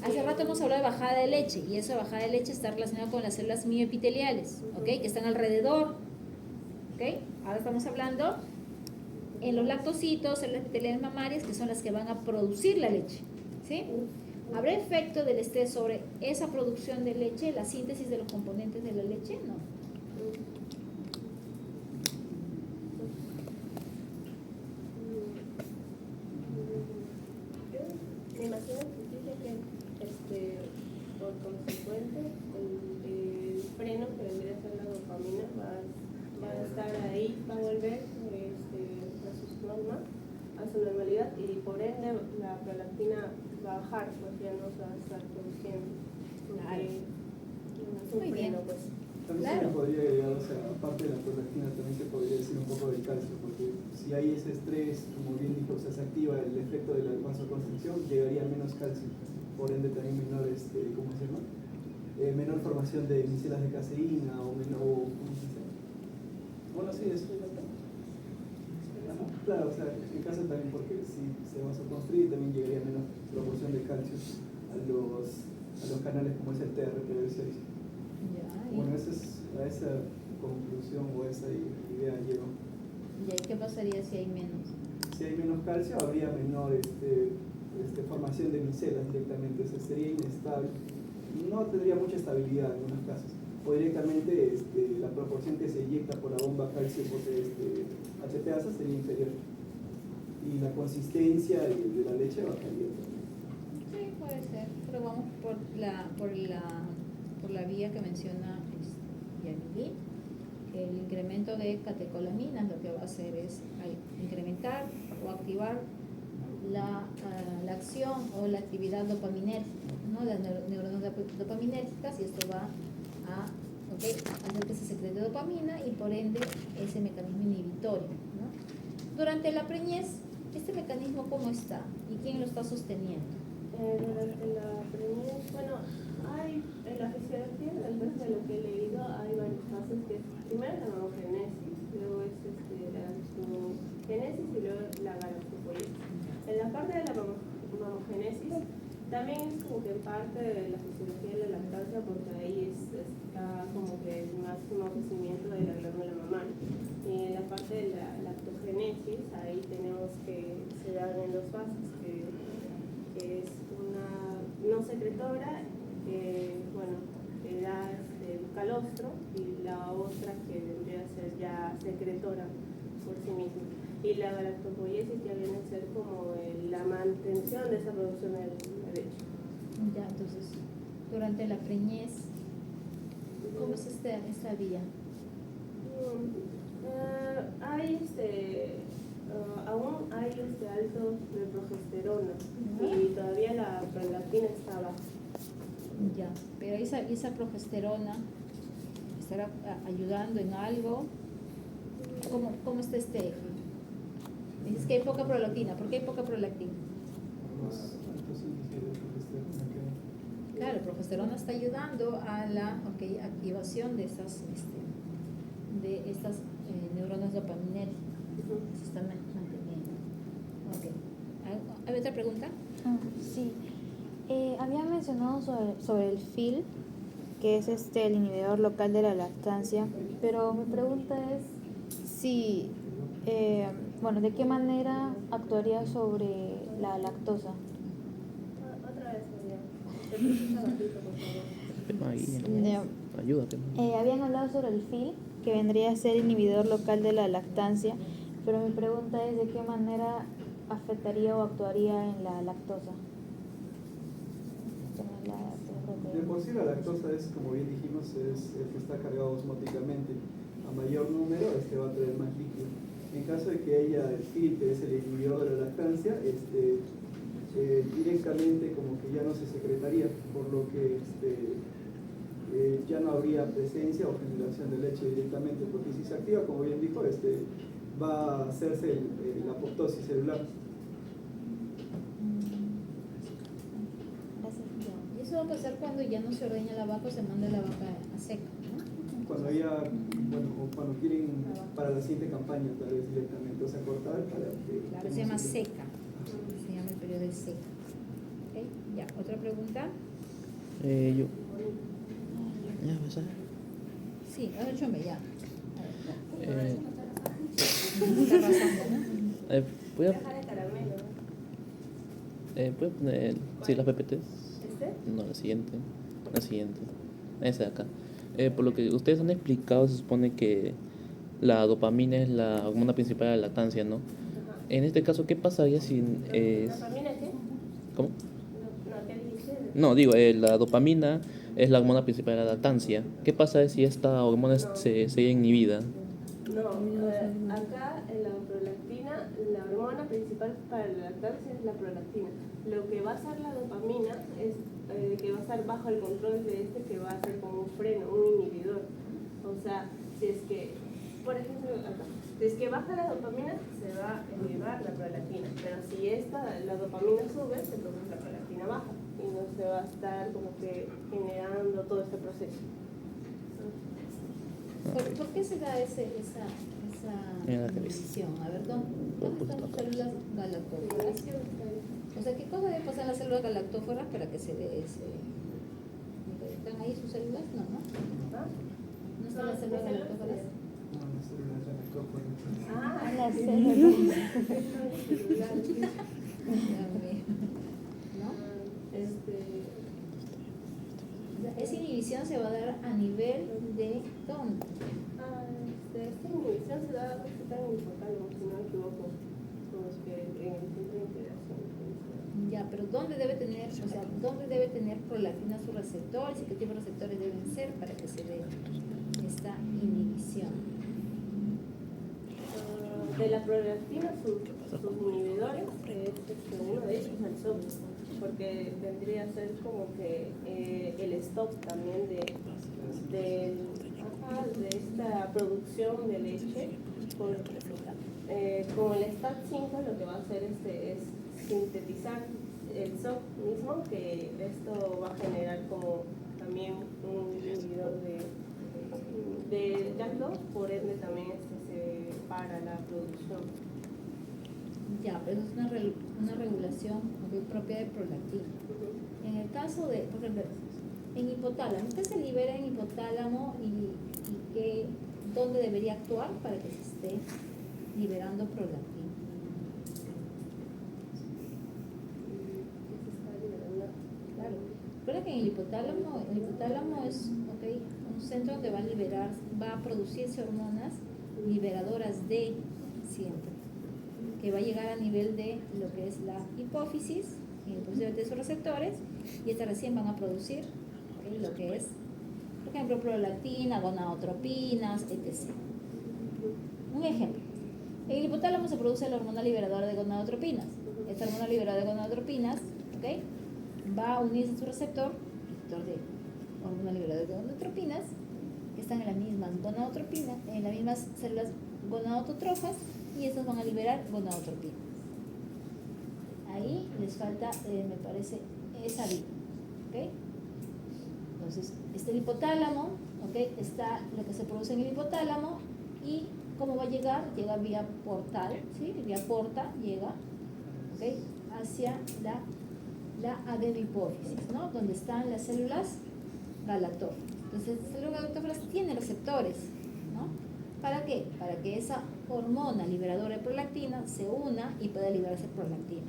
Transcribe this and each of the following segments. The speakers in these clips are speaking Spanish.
Hace rato hemos hablado de bajada de leche y esa bajada de leche está relacionada con las células mioepiteliales, ¿ok? Que están alrededor, ¿ok? Ahora estamos hablando en los lactocitos, células epiteliales mamarias, que son las que van a producir la leche, ¿sí? ¿Habrá efecto del estrés sobre esa producción de leche, la síntesis de los componentes de la leche? No. Me imagino que dice que por consecuente el freno que vendría a ser la dopamina va a estar ahí, va a volver a sus normas, a su normalidad, y por ende la prolactina va a bajar, pues ya no se va a estar produciendo. Claro. Es un Muy bien. freno, pues. También Claro. se le podría agregar, o sea, aparte de la prolactina, también se podría decir un poco del calcio, porque si hay ese estrés, como bien dijo, o sea, se activa el efecto de la vasoconstricción, llegaría menos calcio, por ende también menor, ¿cómo se llama? Menor formación de micelas de caseína o menor, ¿cómo se llama? Bueno, sí, eso ya está. Claro, o sea, en caso también, porque si se vasoconstriye también llegaría menos proporción de calcio a los canales como es el TRPV6. Bueno, a esa conclusión o a esa idea llego. ¿Y ahí qué pasaría si hay menos? Si hay menos calcio, habría menor formación de micelas directamente, o sea, sería inestable. No tendría mucha estabilidad en algunos casos. O directamente la proporción que se inyecta por la bomba calcio HPasa sería inferior. Y la consistencia de la leche bajaría también. Sí, puede ser, pero vamos por la vía que menciona Yanili, que el incremento de catecolaminas lo que va a hacer es incrementar o activar la acción o la actividad dopaminérgica, ¿no? Las neuronas dopaminérgicas, y esto va a hacer que se secrete dopamina y por ende ese mecanismo inhibitorio, ¿no? Durante la preñez, ¿este mecanismo cómo está? ¿Y quién lo está sosteniendo? Durante la preñez, bueno, hay en la fisiología, después de lo que he leído, hay varias fases, que es primero la mamogenesis, luego es la galactogenesis y luego la galactopoiesis. En la parte de la mamogenesis también es como que parte de la fisiología de la lactancia, porque ahí está como que el máximo crecimiento de la glándula mamaria. Y en la parte de la lactogenesis, ahí tenemos que se dan en dos fases, que es una no secretora, que da calostro, y la otra que vendría a ser ya secretora por sí misma. Y la galactopoiesis ya viene a ser como la mantención de esa producción de leche. Ya, entonces, durante la preñez, ¿cómo es esta vía? Hay aún hay altos de progesterona y todavía la prolactina está baja. Ya, pero esa progesterona estará ayudando en algo. ¿Cómo está este eje? Dices que hay poca prolactina. ¿Por qué hay poca prolactina? Los altos índices de progesterona que Claro, progesterona está ayudando a la activación de estas neuronas dopaminérgicas. Se están manteniendo. ¿Hay otra pregunta? Sí. Había mencionado sobre el FIL, que es el inhibidor local de la lactancia, pero mi pregunta es si, ¿de qué manera actuaría sobre la lactosa? Otra vez, María. Por favor. Ayúdate. Habían hablado sobre el FIL, que vendría a ser inhibidor local de la lactancia, pero mi pregunta es de qué manera afectaría o actuaría en la lactosa. de por sí la lactosa es, como bien dijimos, es el que está cargado osmóticamente. A mayor número, va a traer más líquido. En caso de que haya el FIL, que es el inhibidor de la lactancia, directamente como que ya no se secretaría, por lo que ya no habría presencia o generación de leche directamente, porque si se activa, como bien dijo, va a hacerse la apoptosis celular. Y eso va a pasar cuando ya no se ordeña la vaca o se manda la vaca a seca, ¿no? Cuando cuando quieren para la siguiente campaña, tal vez directamente, o sea, cortar para que... Claro, se llama seca, se llama el periodo de seca. ¿Okay? Ya, otra pregunta. Yo. Ya, pues, Sí, ahora chome, ya. eh, Está arrasando, ¿no? voy a, Caja de caramelo. voy a poner, sí, las PPTs. ¿Este? No, la siguiente. La siguiente. Esa de acá. Por lo que ustedes han explicado, se supone que la dopamina es la hormona principal de la lactancia, ¿no? Ajá. En este caso, ¿qué pasaría si ¿Dopamina qué? ¿Cómo? No, ¿qué dijiste? No, digo, la dopamina es la hormona principal de la lactancia. ¿Qué pasa si esta hormona se inhibida? No, acá en la prolactina, la hormona principal para la lactancia es la prolactina. Lo que va a hacer la dopamina es que va a estar bajo el control de este, que va a ser como un freno, un inhibidor. O sea, si es que, por ejemplo, acá, si es que baja la dopamina, se va a elevar la prolactina. Pero si la dopamina sube, entonces la prolactina baja y no se va a estar como que generando todo este proceso. ¿Por qué se da esa Mira la que ves. división? A ver, ¿dónde están las células galactóforas? O sea, ¿qué cosa debe pasar en las células galactóforas para que se dé ese...? ¿Están ahí sus células? No, ¿no? ¿No están las células galactóforas? No, no sé, las galactóforas. Ah, Las sí. células. Ya veo. ¿No? O sea, esa inhibición se va a dar a nivel de ¿dónde? Esta inhibición se da en el hipotálamo, si no me equivoco, como es que en el centro de integración. Ya, pero ¿dónde debe tener, o sea, dónde debe tener prolactina sus receptores y qué tipo de receptores deben ser para que se dé esta inhibición? De la prolactina, sus inhibidores, uno de ellos es el SOP, porque vendría a ser como que el stop también de esta producción de leche. Con el STAT5 lo que va a hacer es sintetizar el SOP mismo, que esto va a generar como también un inhibidor de GAC2, por ende también se para la producción. Ya, pero eso es una regulación muy propia de prolactina. En el caso de, por ejemplo, en hipotálamo, ¿qué se libera en hipotálamo y dónde debería actuar para que se esté liberando prolactina? Claro. Recuerda que en el hipotálamo es un centro donde va a producirse hormonas liberadoras de siempre, que va a llegar a nivel de lo que es la hipófisis, y entonces de esos receptores, y estas recién van a producir lo que es, por ejemplo, prolactina, gonadotropinas, etc. Un ejemplo, en el hipotálamo se produce la hormona liberadora de gonadotropinas. Esta hormona liberadora de gonadotropinas, va a unirse a su receptor de hormona liberadora de gonadotropinas, que están en las mismas gonadotropinas, en las mismas células gonadotrófas, y estas van a liberar gonadotropinas. Ahí les falta, me parece, esa vía. Entonces, está el hipotálamo, está lo que se produce en el hipotálamo, y cómo va a llegar, llega vía portal, ¿sí? Vía porta llega hacia la adenohipófisis, ¿no? Donde están las células galactóforas. Entonces, las células galactóforas tienen receptores, ¿no? ¿Para qué? Para que esa hormona liberadora de prolactina se una y pueda liberarse prolactina.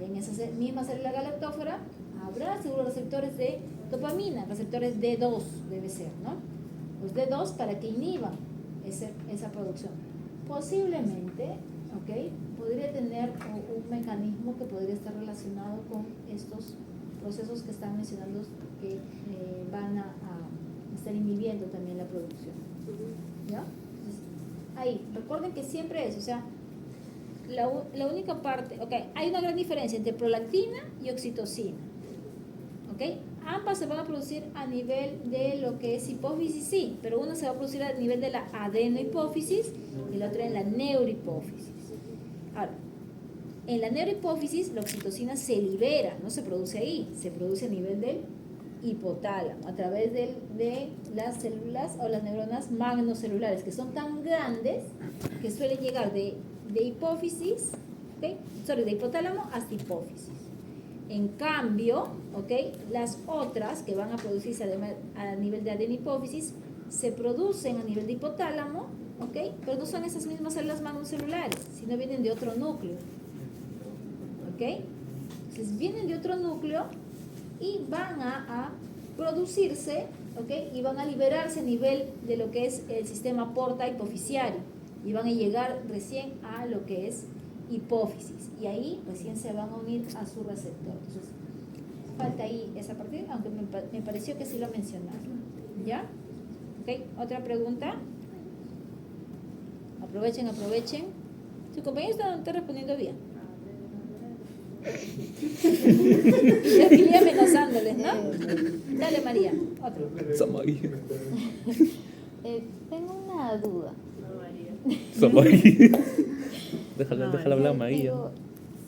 En esa misma célula galactófora habrá seguro receptores de dopamina, receptores D2 debe ser, ¿no? Los D2 para que inhiban esa producción. Posiblemente, podría tener un mecanismo que podría estar relacionado con estos procesos que están mencionando que van a estar inhibiendo también la producción. ¿Ya? Entonces, ahí, recuerden que siempre es, o sea, la única parte, hay una gran diferencia entre prolactina y oxitocina. Ambas se van a producir a nivel de lo que es hipófisis, sí, pero una se va a producir a nivel de la adenohipófisis y la otra en la neurohipófisis. Ahora, en la neurohipófisis la oxitocina se libera, no se produce ahí, se produce a nivel del hipotálamo, a través de las células o las neuronas magnocelulares, que son tan grandes que suelen llegar de hipófisis, de hipotálamo hasta hipófisis. En cambio, ¿ok? Las otras que van a producirse a nivel de adenohipófisis se producen a nivel de hipotálamo, ¿ok? Pero no son esas mismas células magnocelulares, sino vienen de otro núcleo, ¿ok? Entonces vienen de otro núcleo y van a producirse, ¿ok? Y van a liberarse a nivel de lo que es el sistema porta hipofisiario y van a llegar recién a lo que es hipófisis y ahí recién se van a unir a su receptor. Entonces falta ahí esa parte, aunque me pareció que sí lo mencionaron. ¿Ya? ¿Ok? ¿Otra pregunta? Aprovechen. Su compañero está respondiendo bien. Yo aquí amenazándoles, ¿no? Dale, María, otro. Tengo una duda. No, María. Déjala hablar, María. Digo,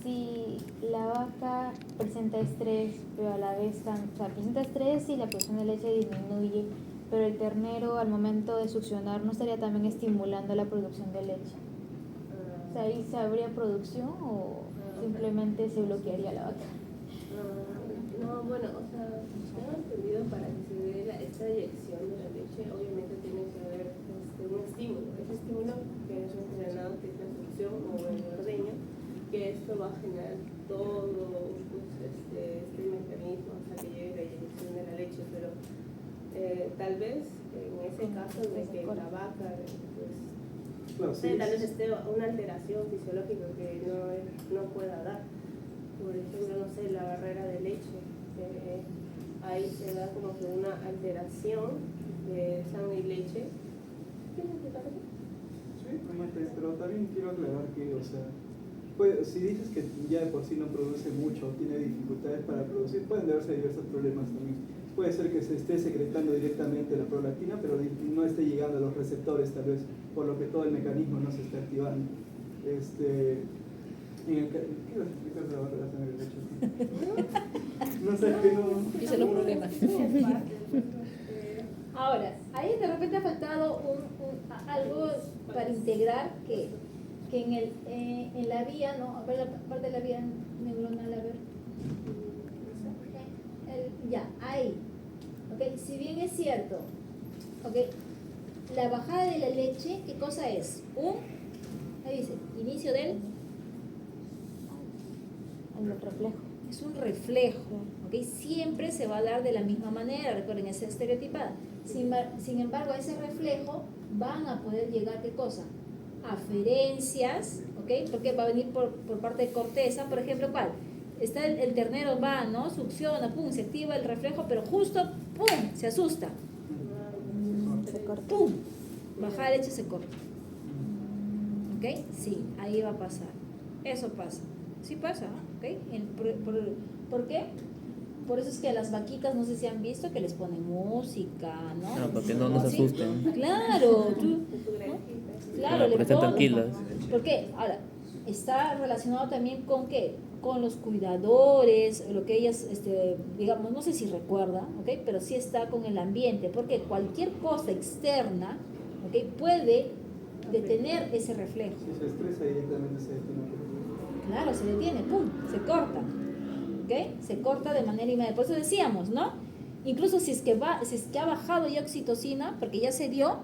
si la vaca presenta estrés, pero a la vez presenta estrés y la producción de leche disminuye, pero el ternero al momento de succionar no estaría también estimulando la producción de leche. O sea, ahí se habría producción o simplemente se bloquearía la vaca. No, bueno, o sea, tengo entendido para que se dé esta eyección de la leche, obviamente tiene que haber un estímulo. Ese estímulo que es entrenado, que es la succión o el ordeño, que esto va a generar todo pues, este mecanismo hasta que llegue la eyección de la leche, pero tal vez en ese caso de que la vaca pues, Claro, sí, tal vez esté una alteración fisiológica que no pueda dar. Por ejemplo, no sé, la barrera de leche, ahí se da como que una alteración de sangre y leche. ¿Quieres explicar eso? Sí, pero también quiero aclarar que, o sea, pues, si dices que ya de por sí no produce mucho o tiene dificultades para producir, pueden darse diversos problemas también. Puede ser que se esté secretando directamente la prolactina, pero no esté llegando a los receptores tal vez, por lo que todo el mecanismo no se está activando. ¿Qué ibas a explicar de la barrera de sangre leche? No sé, que no... Dice los problemas. Ahora, ahí de repente ha faltado algo para integrar que en la vía, ¿no? A ver, la parte de la vía neuronal, a ver. Ya, ahí. ¿Ok? Si bien es cierto, ¿ok? La bajada de la leche, ¿qué cosa es? Ahí dice, inicio del... El reflejo. Es un reflejo, ¿ok? Siempre se va a dar de la misma manera, recuerden, es estereotipada. Sin embargo, a ese reflejo van a poder llegar, ¿qué cosa? Aferencias, ¿ok? Porque va a venir por parte de corteza, por ejemplo, ¿cuál? Está el ternero, va, ¿no? Succiona, pum, se activa el reflejo, pero justo, pum, se asusta. Se corta. Pum, bajada de leche se corta. ¿Ok? Sí, ahí va a pasar. Eso pasa. Sí pasa, ¿ok? ¿Por qué? Por eso es que a las vaquitas, no sé si han visto, que les ponen música, ¿no? No, para que no se ¿Sí? asusten. Claro, claro, le Para que estén ponen. tranquilas. ¿Por qué? Ahora, está relacionado también con ¿qué? Con los cuidadores, lo que ellas, digamos, no sé si recuerdan, ¿ok? Pero sí está con el ambiente, porque cualquier cosa externa, ¿ok? Puede detener ese reflejo. Si se estresa directamente se detiene. Claro, se detiene, pum, se corta, ¿ok? Se corta de manera inmediata. Por eso decíamos, ¿no? Incluso si es que ha bajado ya oxitocina, porque ya se dio,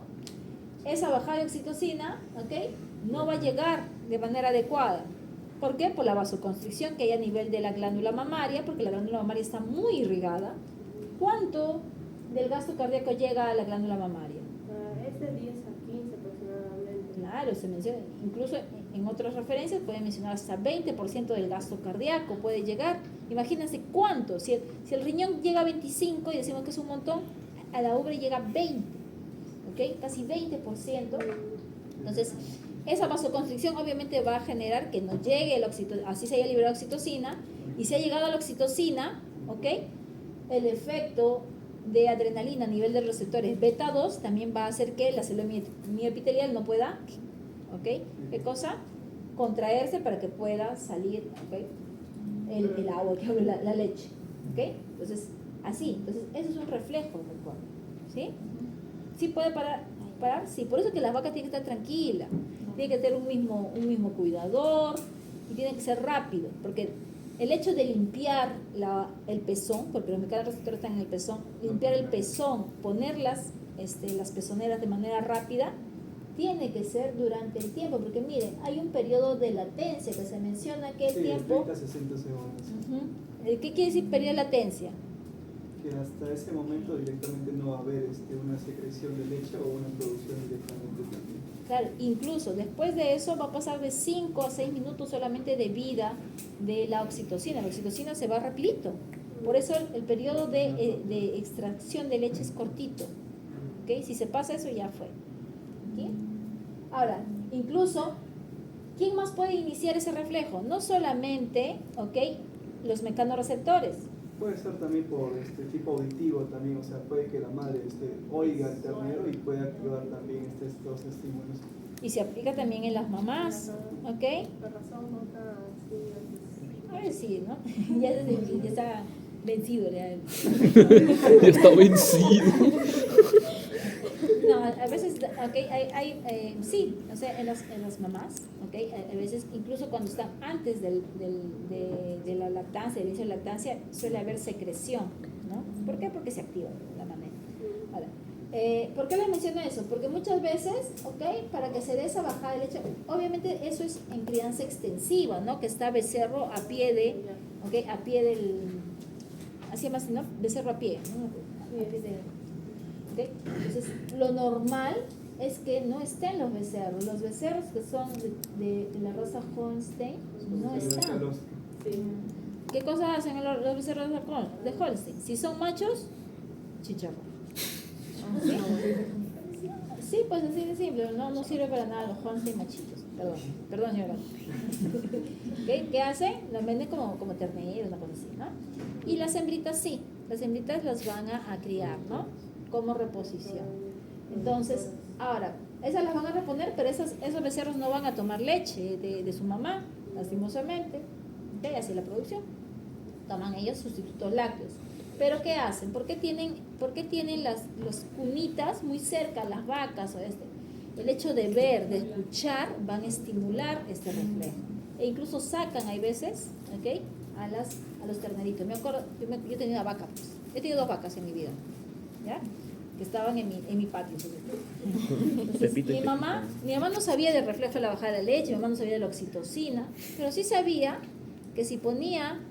esa bajada de oxitocina, ¿ok? No va a llegar de manera adecuada. ¿Por qué? Por la vasoconstricción que hay a nivel de la glándula mamaria, porque la glándula mamaria está muy irrigada. ¿Cuánto del gasto cardíaco llega a la glándula mamaria? Es de 10 a 15 aproximadamente. Claro, se menciona, incluso en otras referencias pueden mencionar hasta 20% del gasto cardíaco puede llegar. Imagínense cuánto, si el riñón llega a 25 y decimos que es un montón, a la ubre llega a 20, ¿ok? Casi 20%. Entonces, esa vasoconstricción obviamente va a generar que no llegue la oxitocina, así se haya liberado oxitocina, y si ha llegado a la oxitocina, ¿ok? El efecto de adrenalina a nivel de los receptores beta 2 también va a hacer que la célula mioepitelial no pueda, ¿ok? ¿Qué cosa? Contraerse para que pueda salir, ¿ok? El agua, la leche, ¿ok? Entonces, así, entonces eso es un reflejo, recuerdo, ¿sí? Sí puede parar, sí, por eso que la vaca tiene que estar tranquila, tiene que tener un mismo cuidador y tiene que ser rápido, porque el hecho de limpiar el pezón, porque los mecanos receptores están en el pezón, limpiar el pezón, poner las pezoneras de manera rápida, tiene que ser durante el tiempo, porque miren, hay un periodo de latencia que se menciona que el Sí, tiempo... 30 a 60 segundos. ¿Qué quiere decir periodo de latencia? Que hasta ese momento directamente no va a haber una secreción de leche o una producción directamente también. Claro, incluso después de eso va a pasar de 5 a 6 minutos solamente de vida de la oxitocina. La oxitocina se va rapidito. Por eso el periodo de extracción de leche es cortito. ¿Okay? Si se pasa eso ya fue. ¿Okay? Ahora, incluso, ¿quién más puede iniciar ese reflejo? No solamente, los mecanorreceptores. Puede ser también por tipo auditivo también, o sea, puede que la madre oiga al ternero y pueda activar también estos estímulos. Y se aplica también en las mamás, ¿ok? La razón no está así. A ver si, ¿no? ya está vencido. Ya está vencido. No, a veces, sí, o sea, en las mamás, a veces, incluso cuando están antes de la lactancia, del inicio de la lactancia, suele haber secreción, ¿no? ¿Por qué? Porque se activa la manera. Ahora, ¿por qué les menciono eso? Porque muchas veces, para que se dé esa bajada de leche, obviamente eso es en crianza extensiva, ¿no? Que está becerro a pie a pie del, así más, ¿no? Becerro a pie, ¿no? A pie de, entonces, lo normal es que no estén los becerros. Los becerros que son de la raza Holstein no están. ¿Qué cosas hacen los becerros de Holstein? Si son machos, chicharrón. ¿Sí? Sí, pues así de simple. No sirve para nada los Holstein machitos. Perdón, señora. ¿Qué hacen? Los venden como terneros, una cosa así, ¿no? Y las hembritas sí. Las hembritas las van a criar, ¿no? Como reposición. Entonces, ahora, esas las van a reponer, pero esos becerros no van a tomar leche de su mamá, lastimosamente. Así la producción. Toman ellos sustitutos lácteos. Pero ¿qué hacen? ¿Por qué tienen los cunitas muy cerca, las vacas o El hecho de ver, de escuchar, van a estimular este reflejo. E incluso sacan, hay veces, a los terneritos. Me acuerdo, yo tenía una vaca, pues. He tenido 2 vacas en mi vida. ¿Ya? Que estaban en mi patio. Entonces, mi mamá no sabía del reflejo de la bajada de leche, mi mamá no sabía de la oxitocina, pero sí sabía que si ponía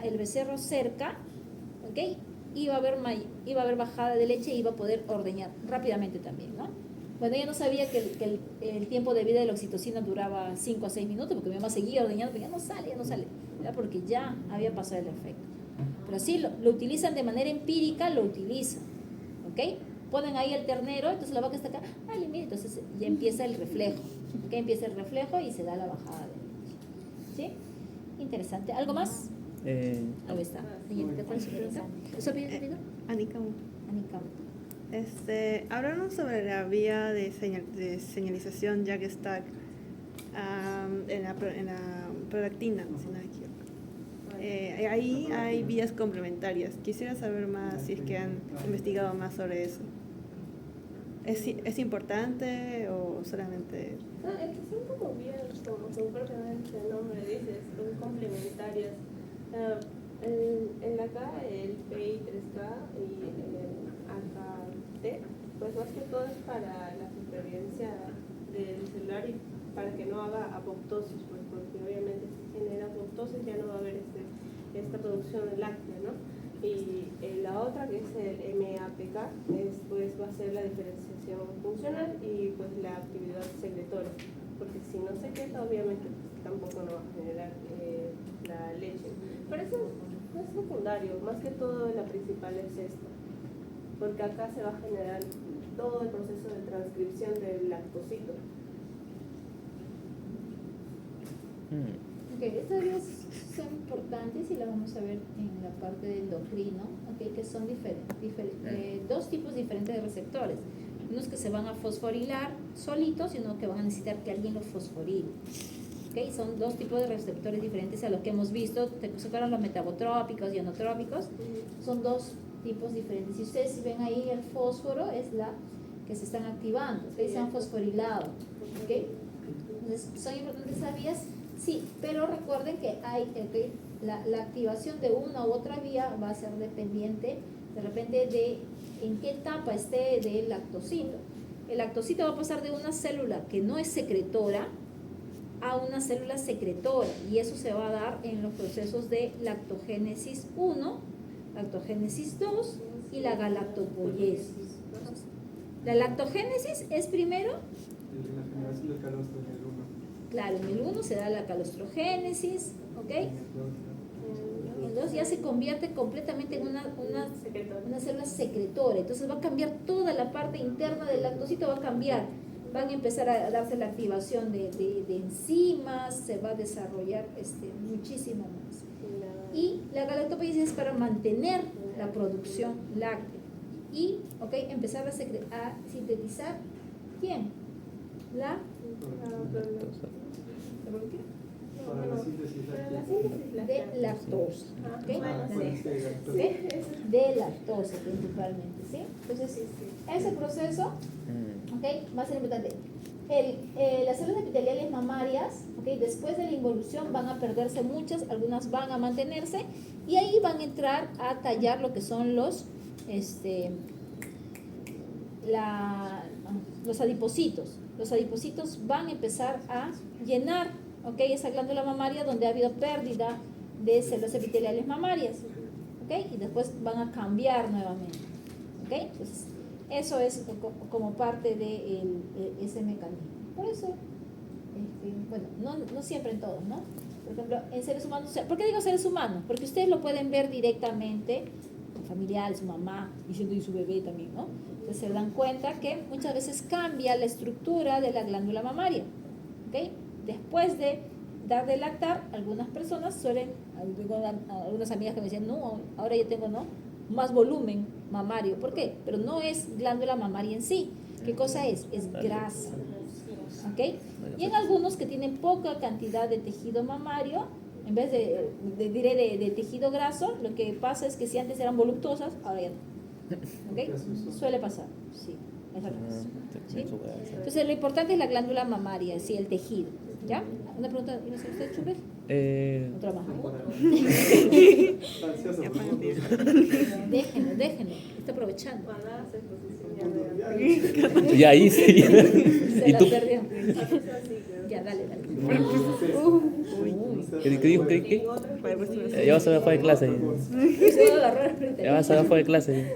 el becerro cerca, iba a haber bajada de leche y iba a poder ordeñar rápidamente también, ¿no? Bueno, ella no sabía que el tiempo de vida de la oxitocina duraba 5 a 6 minutos, porque mi mamá seguía ordeñando, pero ya no sale, ¿verdad? Porque ya había pasado el efecto. Pero sí, lo utilizan de manera empírica, lo utilizan, Ponen ahí el ternero, entonces la vaca está acá, mira, entonces ya empieza el reflejo, Empieza el reflejo y se da la bajada de leche, ¿sí? Interesante. ¿Algo más? Ahí está. ¿Cuál es su pregunta? ¿Eso pide rápido? Anika. Anika. Háblanos sobre la vía de señalización Jack-Stack en la prolactina, si no me equivoco. Ahí hay vías complementarias. Quisiera saber más si es que han investigado más sobre eso. ¿Es importante o solamente...? No, es que son como vías, como su propiamente el nombre dice, son complementarias. En la K, el PI3K y el AKT, pues más que todo es para la supervivencia del celular y para que no haga apoptosis, pues porque obviamente si genera apoptosis ya no va a haber esta producción láctea, ¿no? Y la otra, que es el MAPK, pues va a ser la diferenciación funcional y pues la actividad secretoria, porque si no se quieta obviamente pues, tampoco no va a generar la leche. Pero eso no es secundario, más que todo la principal es esta, porque acá se va a generar todo el proceso de transcripción del lactocito. Estas vías son importantes y las vamos a ver en la parte del endocrino, que son dos tipos diferentes de receptores. Unos que se van a fosforilar solitos y unos que van a necesitar que alguien los fosforile. Son 2 tipos de receptores diferentes a los que hemos visto. ¿Se acuerdan los metabotrópicos y anotrópicos? Son 2 tipos diferentes. Si ustedes ven ahí el fósforo es la que se están activando, se han fosforilado. Entonces, ¿son importantes esas vías? Sí, pero recuerden que hay la activación de una u otra vía va a ser dependiente de repente de en qué etapa esté del lactocito. El lactocito va a pasar de una célula que no es secretora a una célula secretora, y eso se va a dar en los procesos de lactogénesis 1, lactogénesis 2 y la galactopoiesis. La lactogénesis es primero, La generación del calostro en el 1. claro, en el 1 se da la calostrogénesis, ¿ok? En el 2 ya se convierte completamente en una célula secretora, entonces va a cambiar toda la parte interna del lactocito, va a cambiar, van a empezar a darse la activación de enzimas, se va a desarrollar muchísimo más. Y la galactopoiesis es para mantener la producción láctea y empezar a sintetizar, ¿quién? La Para la síntesis de lactosa, ¿ok? De lactosa principalmente, ¿sí? Entonces, ese proceso, ¿ok? Va a ser importante. Las células epiteliales mamarias, ¿ok? Después de la involución van a perderse muchas, algunas van a mantenerse, y ahí van a entrar a tallar lo que son los adipocitos. Los adipocitos van a empezar a llenar, ¿ok? Esa glándula mamaria donde ha habido pérdida de células epiteliales mamarias, ¿ok? Y después van a cambiar nuevamente, ¿ok? Entonces, eso es como parte de ese mecanismo. Por eso, bueno, no siempre en todos, ¿no? Por ejemplo, en seres humanos, ¿por qué digo seres humanos? Porque ustedes lo pueden ver directamente, con familiares, su mamá, y su bebé también, ¿no? Entonces se dan cuenta que muchas veces cambia la estructura de la glándula mamaria, ¿ok? Después de dar de lactar, algunas personas suelen, tengo algunas amigas que me decían, no, ahora yo tengo, ¿no?, más volumen mamario. ¿Por qué? Pero no es glándula mamaria en sí. ¿Qué cosa es? Es grasa, ¿ok? Y en algunos que tienen poca cantidad de tejido mamario, en vez de tejido graso, lo que pasa es que si antes eran voluptuosas, ahora ya no. ¿Ok? Suele pasar, sí. Es al revés. ¿Sí? Entonces, lo importante es la glándula mamaria, sí, el tejido. ¿Ya? ¿Una pregunta? ¿Iba a hacer usted, Chupes? Otra más. Déjenlo. Está aprovechando. Ya hice. Se ¿Y la tú? perdió. Ya, dale. ¿Qué dijo? ¿Qué? Ya vas a ver fuera de clase. Se va a agarrar ahorita. Ya vas a ver fuera de clase.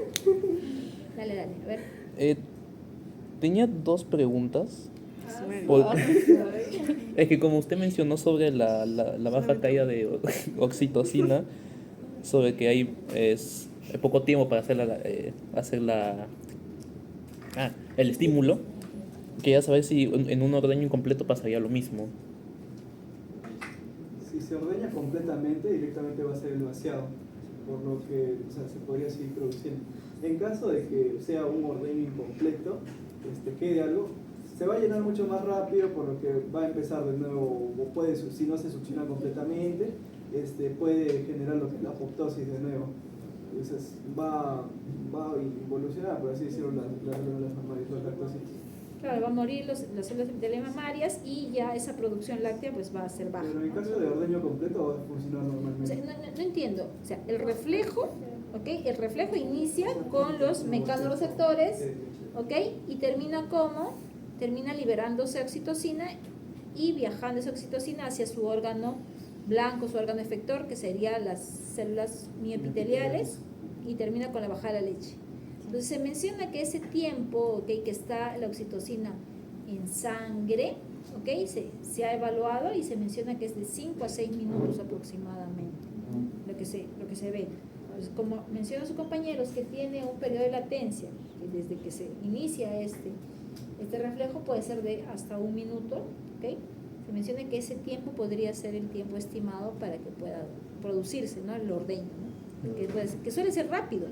Dale, a ver. Tenía dos preguntas. Es que como usted mencionó sobre la baja caída de oxitocina, sobre que hay poco tiempo para hacer el estímulo, quería saber si en un ordeño incompleto pasaría lo mismo. Si se ordeña completamente, directamente va a ser el vaciado, por lo que se podría seguir produciendo. En caso de que sea un ordeño incompleto, quede algo, se va a llenar mucho más rápido, por lo que va a empezar de nuevo, o puede, si no se succiona completamente, puede generar lo que es la apoptosis de nuevo. Entonces va a involucionar, por así decirlo, las glándulas mamarias, los lactocitos. Claro, va a morir las células epiteliales mamarias y ya esa producción láctea pues va a ser baja. Pero en caso de ordeño completo va a funcionar O normalmente. sea, no entiendo. O sea, el reflejo, ¿ok? El reflejo inicia con los mecanorreceptores, ¿ok? Y termina liberándose oxitocina y viajando esa oxitocina hacia su órgano blanco, su órgano efector, que serían las células miepiteliales, y termina con la bajada de la leche. Entonces se menciona que ese tiempo, ¿okay?, que está la oxitocina en sangre, ¿okay?, se ha evaluado y se menciona que es de 5 a 6 minutos aproximadamente, ¿no?, lo que se ve. Entonces, como menciona su compañero, es que tiene un periodo de latencia, que desde que se inicia este reflejo puede ser de hasta 1 minuto, ¿okay? Se menciona que ese tiempo podría ser el tiempo estimado para que pueda producirse, ¿no?, el ordeño, ¿no?, que suele ser rápido.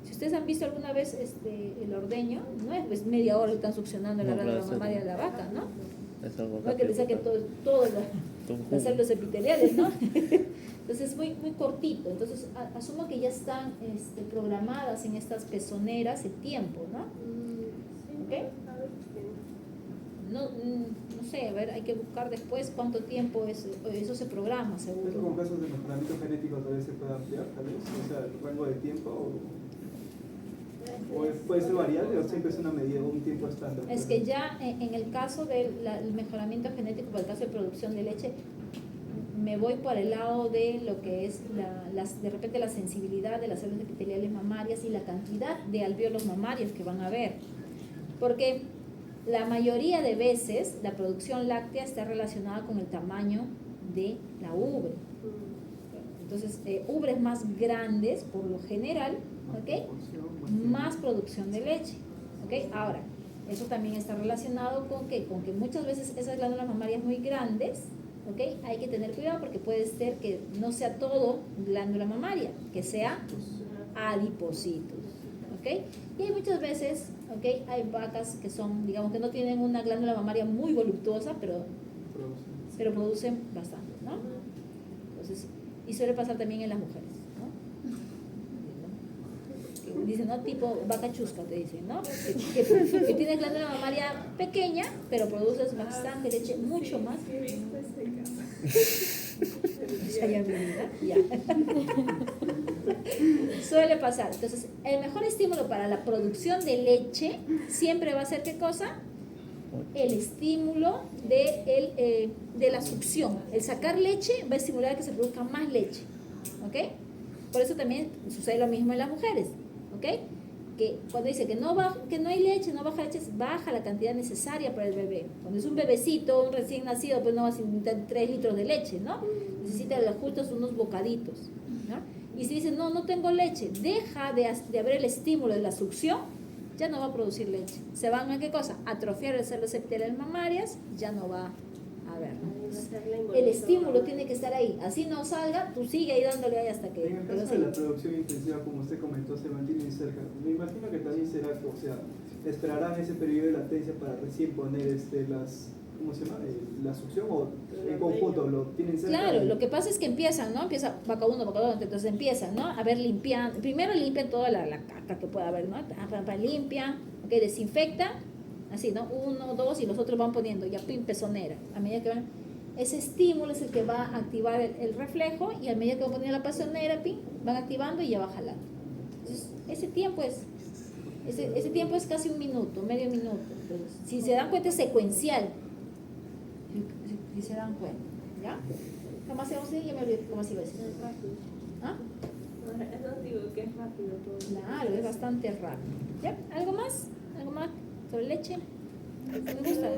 Si ustedes han visto alguna vez el ordeño, no es pues media hora que están succionando la glándula mamaria de la vaca, ¿no? No es que le saquen todas las células epiteliales, ¿no? Entonces es muy, muy cortito. Entonces asumo que ya están programadas en estas pezoneras el tiempo, ¿no? ¿Ok? No sé, a ver, hay que buscar después cuánto tiempo eso se programa, ¿Esto seguro. con casos de mejoramiento genético tal vez se pueda ampliar, tal vez? O sea, el rango de tiempo, o puede ser variable, o siempre es una medida, un tiempo estándar. Es que ya en el caso del mejoramiento genético, para el caso de producción de leche, me voy por el lado de lo que es de repente la sensibilidad de las células epiteliales mamarias y la cantidad de alvéolos mamarios que van a haber. Porque la mayoría de veces la producción láctea está relacionada con el tamaño de la ubre. Entonces, ubres más grandes, por lo general, ¿ok? Más producción de leche, ¿ok? Ahora, eso también está relacionado con que muchas veces esas glándulas mamarias muy grandes, ¿ok? Hay que tener cuidado porque puede ser que no sea todo glándula mamaria, que sea adipocitos, ¿ok? Y hay muchas veces, ¿ok? Hay vacas que son, digamos, que no tienen una glándula mamaria muy voluptuosa, pero producen bastante, ¿no? Entonces, y suele pasar también en las mujeres, ¿no? Que dicen, ¿no? Tipo vaca chusca, te dicen, ¿no? Que tiene glándula mamaria pequeña, pero produces bastante leche, mucho más. Ya. Suele pasar. Entonces, el mejor estímulo para la producción de leche siempre va a ser, ¿qué cosa? El estímulo de la succión. El sacar leche va a estimular que se produzca más leche, ¿ok? Por eso también sucede lo mismo en las mujeres, ¿ok? Que cuando dice que no hay leche, no baja leche, baja la cantidad necesaria para el bebé. Cuando es un bebecito, un recién nacido, pues no va a necesitar 3 litros de leche, ¿no? Necesita los justos unos bocaditos, ¿no? Y si dice, no tengo leche, deja de haber el estímulo de la succión, ya no va a producir leche. Se van a, ¿qué cosa? Atrofiar las células epiteliales mamarias, ya no va a haber. El estímulo tiene que estar ahí. Así no salga, tú sigue ahí dándole ahí hasta que... En el caso de la producción intensiva, como usted comentó, se mantiene cerca. Me imagino que también será, o sea, esperarán ese periodo de latencia para recién poner ¿cómo se llama? La succión, o en conjunto lo tienen cerca. Claro, lo que pasa es que empiezan, ¿no? Empieza vaca 1, vaca 2, entonces empiezan, ¿no? A ver, primero limpian toda la caca que pueda haber, ¿no? Limpian, ok, desinfectan, así, ¿no? 1, 2 y los otros van poniendo ya pezonera. A medida que van, ese estímulo es el que va a activar el reflejo, y a medida que van poniendo la pezonera, van activando y ya va jalando. Entonces, ese tiempo es casi un minuto, medio minuto. Entonces, si se dan cuenta, es secuencial. Si se dan cuenta, ¿ya? ¿Cómo hacemos? Ya me olvidé cómo se iba a decir. ¿Ah? Eso digo que es rápido todo. Claro, es bastante rápido. ¿Ya? ¿Algo más? ¿Algo más sobre leche? ¿Me gusta?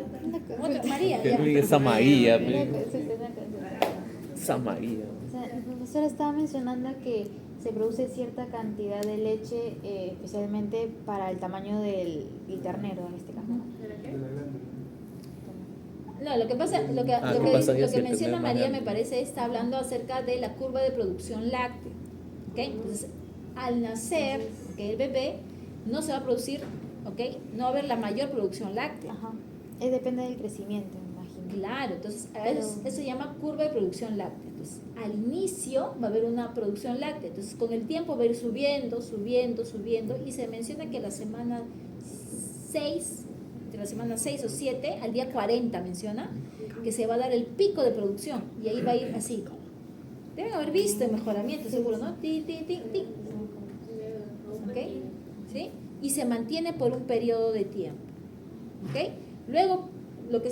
Otra, María, Que ya. Luis, esa María, Una pe. cosa, una cosa. Esa María. O sea, el profesor estaba mencionando que se produce cierta cantidad de leche, especialmente para el tamaño del ternero en este caso. ¿Pero De qué? la glándula. No, lo que pasa, lo que ¿qué pasaría lo si que el menciona tener más María, me grande? parece, está hablando acerca de la curva de producción láctea. ¿Ok? Entonces, al nacer, ¿ok?, el bebé no se va a producir, ¿ok? No va a haber la mayor producción láctea. Ajá. Depende del crecimiento, me imagino. Claro, entonces Pero- eso se llama curva de producción láctea. Entonces, al inicio va a haber una producción láctea. Entonces, con el tiempo va a ir subiendo, y se menciona que la semana 6, entre la semana 6 o 7 al día 40 menciona, que se va a dar el pico de producción, y ahí va a ir así. Deben haber visto el mejoramiento, seguro, ¿no? Ti, ti, ti, ti. ¿Ok? ¿Sí? Y se mantiene por un periodo de tiempo. ¿Ok? Luego, lo que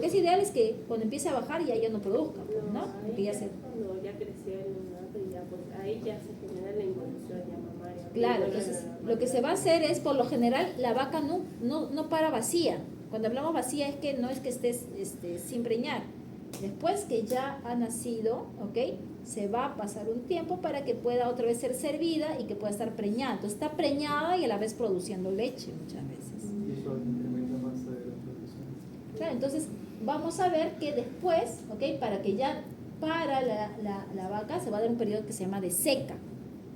es ideal es que cuando empiece a bajar ya no produzca, pues, ¿no? Porque ya se... Cuando ya creció el neonato y ya, pues ahí ya se genera la involución ya mamaria. Claro, entonces lo que se va a hacer es, por lo general, la vaca no para vacía. Cuando hablamos vacía es que no es que estés sin preñar. Después que ya ha nacido, ¿ok?, se va a pasar un tiempo para que pueda otra vez ser servida y que pueda estar preñada. Entonces está preñada y a la vez produciendo leche muchas veces. Y eso incrementa más la producción. Claro, entonces vamos a ver que después, ¿ok?, para la vaca se va a dar un periodo que se llama de seca,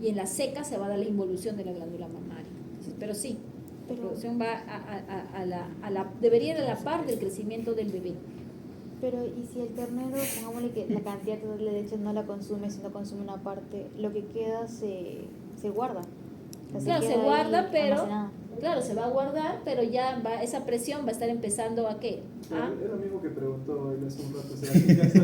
y en la seca se va a dar la involución de la glándula mamaria. Entonces, pero sí, la producción va debería ir a la par del crecimiento del bebé. Pero, ¿y si el ternero, pongámosle que la cantidad total de leche no la consume, sino consume una parte, lo que queda se guarda? O sea, Claro, se queda guarda, ahí pero almacenado. claro, se va a guardar, pero ya esa presión va a estar empezando a ¿qué? Pero es lo mismo que preguntó él hace un rato, o sea, en caso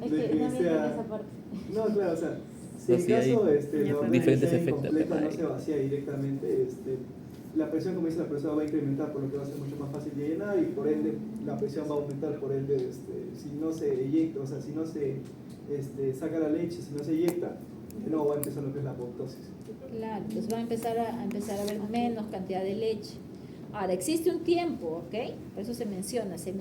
Es de que que no viene sea... esa parte. No, claro, o sea, si No, en sí hay caso la hornalla diferentes sea efectos. incompleta, no se vacía directamente, la presión, como dice la persona, va a incrementar, por lo que va a ser mucho más fácil de llenar y por ende la presión va a aumentar, por ende si no se eyecta, o sea, si no se saca la leche, si no se eyecta, de nuevo va a empezar lo que es la apoptosis. Claro, pues va a empezar a haber menos cantidad de leche. Ahora, existe un tiempo, ¿ok? Por eso se menciona, creo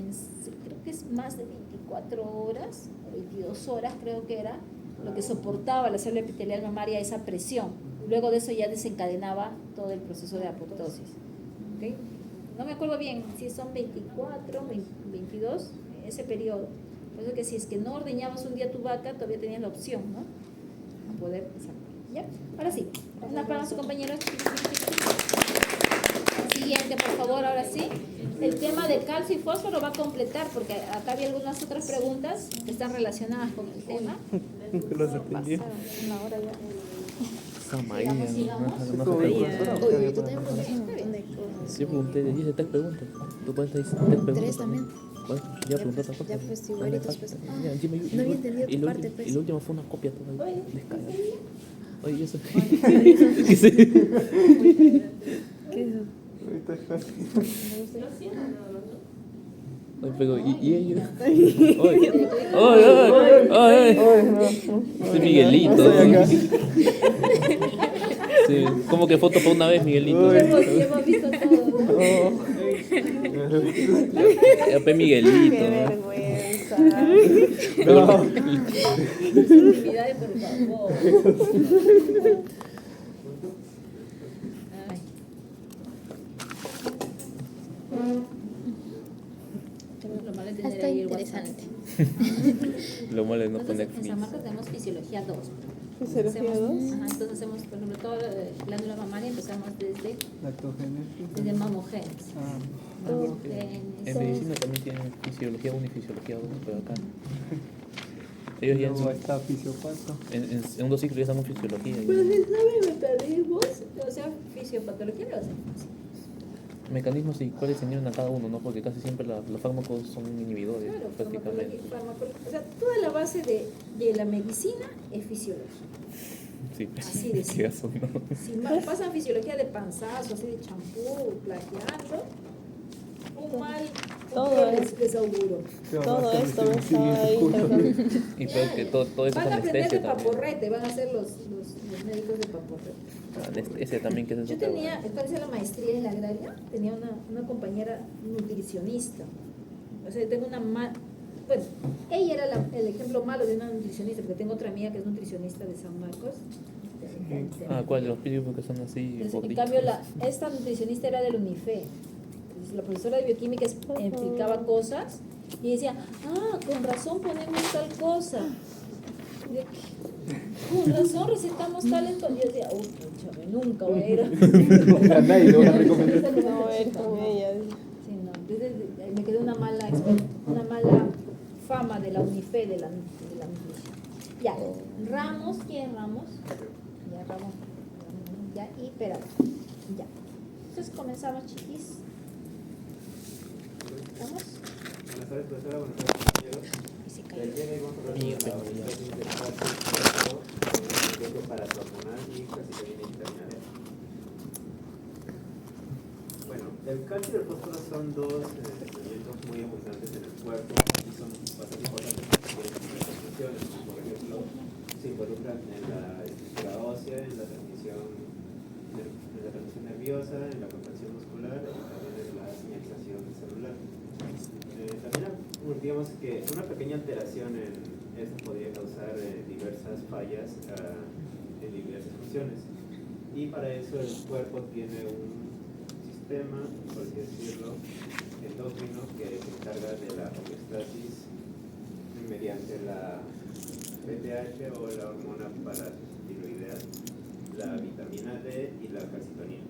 que es más de 24 horas, o 22 horas creo que era, lo que soportaba la célula epitelial mamaria esa presión. Luego de eso ya desencadenaba todo el proceso de apoptosis. ¿Ok? No me acuerdo bien si son 24, 22, ese periodo. Por eso que si es que no ordeñabas un día tu vaca, todavía tenías la opción, ¿no? A poder sacar. ¿Ya? Ahora sí, un aplauso, compañeros. Siguiente, por favor, ahora sí. El tema de calcio y fósforo va a completar, porque acá había algunas otras preguntas que están relacionadas con el tema. Pasaron una hora ya. María, Sigamos. Oye, tú también preguntaste un montón de cosas. Sí, pregunté, hice 3 preguntas. ¿Tú cuántas hiciste? 3 preguntas. 3 también. ¿Cuál? Ya preguntaste otra cosa. Ya, pues, igual y tus falta. cosas. Ya, encima yo- No había entendido y tu lo parte, último- pues. Y lo último fue una copia todavía. Descarga. Oye, yo soy. ¿Qué es eso? Lo siento, nada más, ¿no? Oye, pero, ¿y ellos? Oye, oye, oye, oye. Soy Miguelito. Sí, como que foto para una vez, Miguelito. Hemos visto todo. Ya fue Miguelito. Qué ¿no? vergüenza. Intimidades, por favor. Ay. Lo malo es tener Está ahí el interesante. Lo malo es no Entonces, poner en San Marcos tenemos fisiología 2. ¿Fisiología Hacemos- 2? Ajá, entonces hacemos, por ejemplo, toda la glándula mamaria, empezamos desde Lactogénesis. mamogénesis. Ah, En Mamogénesis. medicina también tienen fisiología 1 y fisiología 2, pero acá. Ellos ya en, luego su- está fisiopato. en 2 ciclos ya estamos en fisiología. Pero si sabe mecanismos, o sea, fisiopatología lo hacen fácil. Mecanismos y cuáles se unen a cada uno, ¿no? Porque casi siempre los fármacos son inhibidores, Claro, prácticamente. o sea, toda la base de la medicina es fisiología. Sí, pues, Así de qué gaso, ¿no? Si pasan fisiología de panzazo, así de champú, plagiando, un mal Todo futuro es- les auguro. Todo esto me estaba ahí tratando. Y peor que todo eso es Van a aprender de anestesia también. paporrete, van a ser los médicos de paporrete. Ese también que es Yo otra- tenía, cuando hice la maestría en la agraria, tenía una compañera nutricionista. O sea, yo tengo una bueno, ella era el ejemplo malo de una nutricionista, porque tengo otra amiga que es nutricionista de San Marcos. Ah, ¿cuál? Los pibos que son así Entonces, en gorditos. cambio, esta nutricionista era del UNIFE. Entonces, la profesora de bioquímica explicaba cosas y decía, con razón ponemos tal cosa. Y yo, con razón recetamos tal entonces. Yo decía, pucha, nunca voy a ir a... A nadie le van a recomendar. No, a ver con ella. Sí, no. Entonces me quedó una mala fama de la UNIFE, de la nutrición. Ya, Ramos, ¿quién es Ramos? Ya, Ramos. Ya, y Peralta. Ya. Entonces comenzamos, chiquis. ¿Estamos? Buenas tardes, profesora. Buenas tardes, compañeros. El día de hoy vamos a hablar sobre la homeostasis del calcio y fósforo, efecto paratormonal y calcitonina interna. Bueno, el calcio y el fósforo son dos elementos muy abundantes en el cuerpo y son bastante importantes para diferentes funciones, como por ejemplo se involucran en la estructura ósea, en la transmisión nerviosa, en la contracción muscular y también en la señalización celular. También digamos que una pequeña alteración en esto podría causar diversas fallas en diversas funciones, y para eso el cuerpo tiene un sistema, por así decirlo, endocrino que se encarga de la homeostasis mediante la PTH o la hormona paratiroidea, la vitamina D y la calcitonina.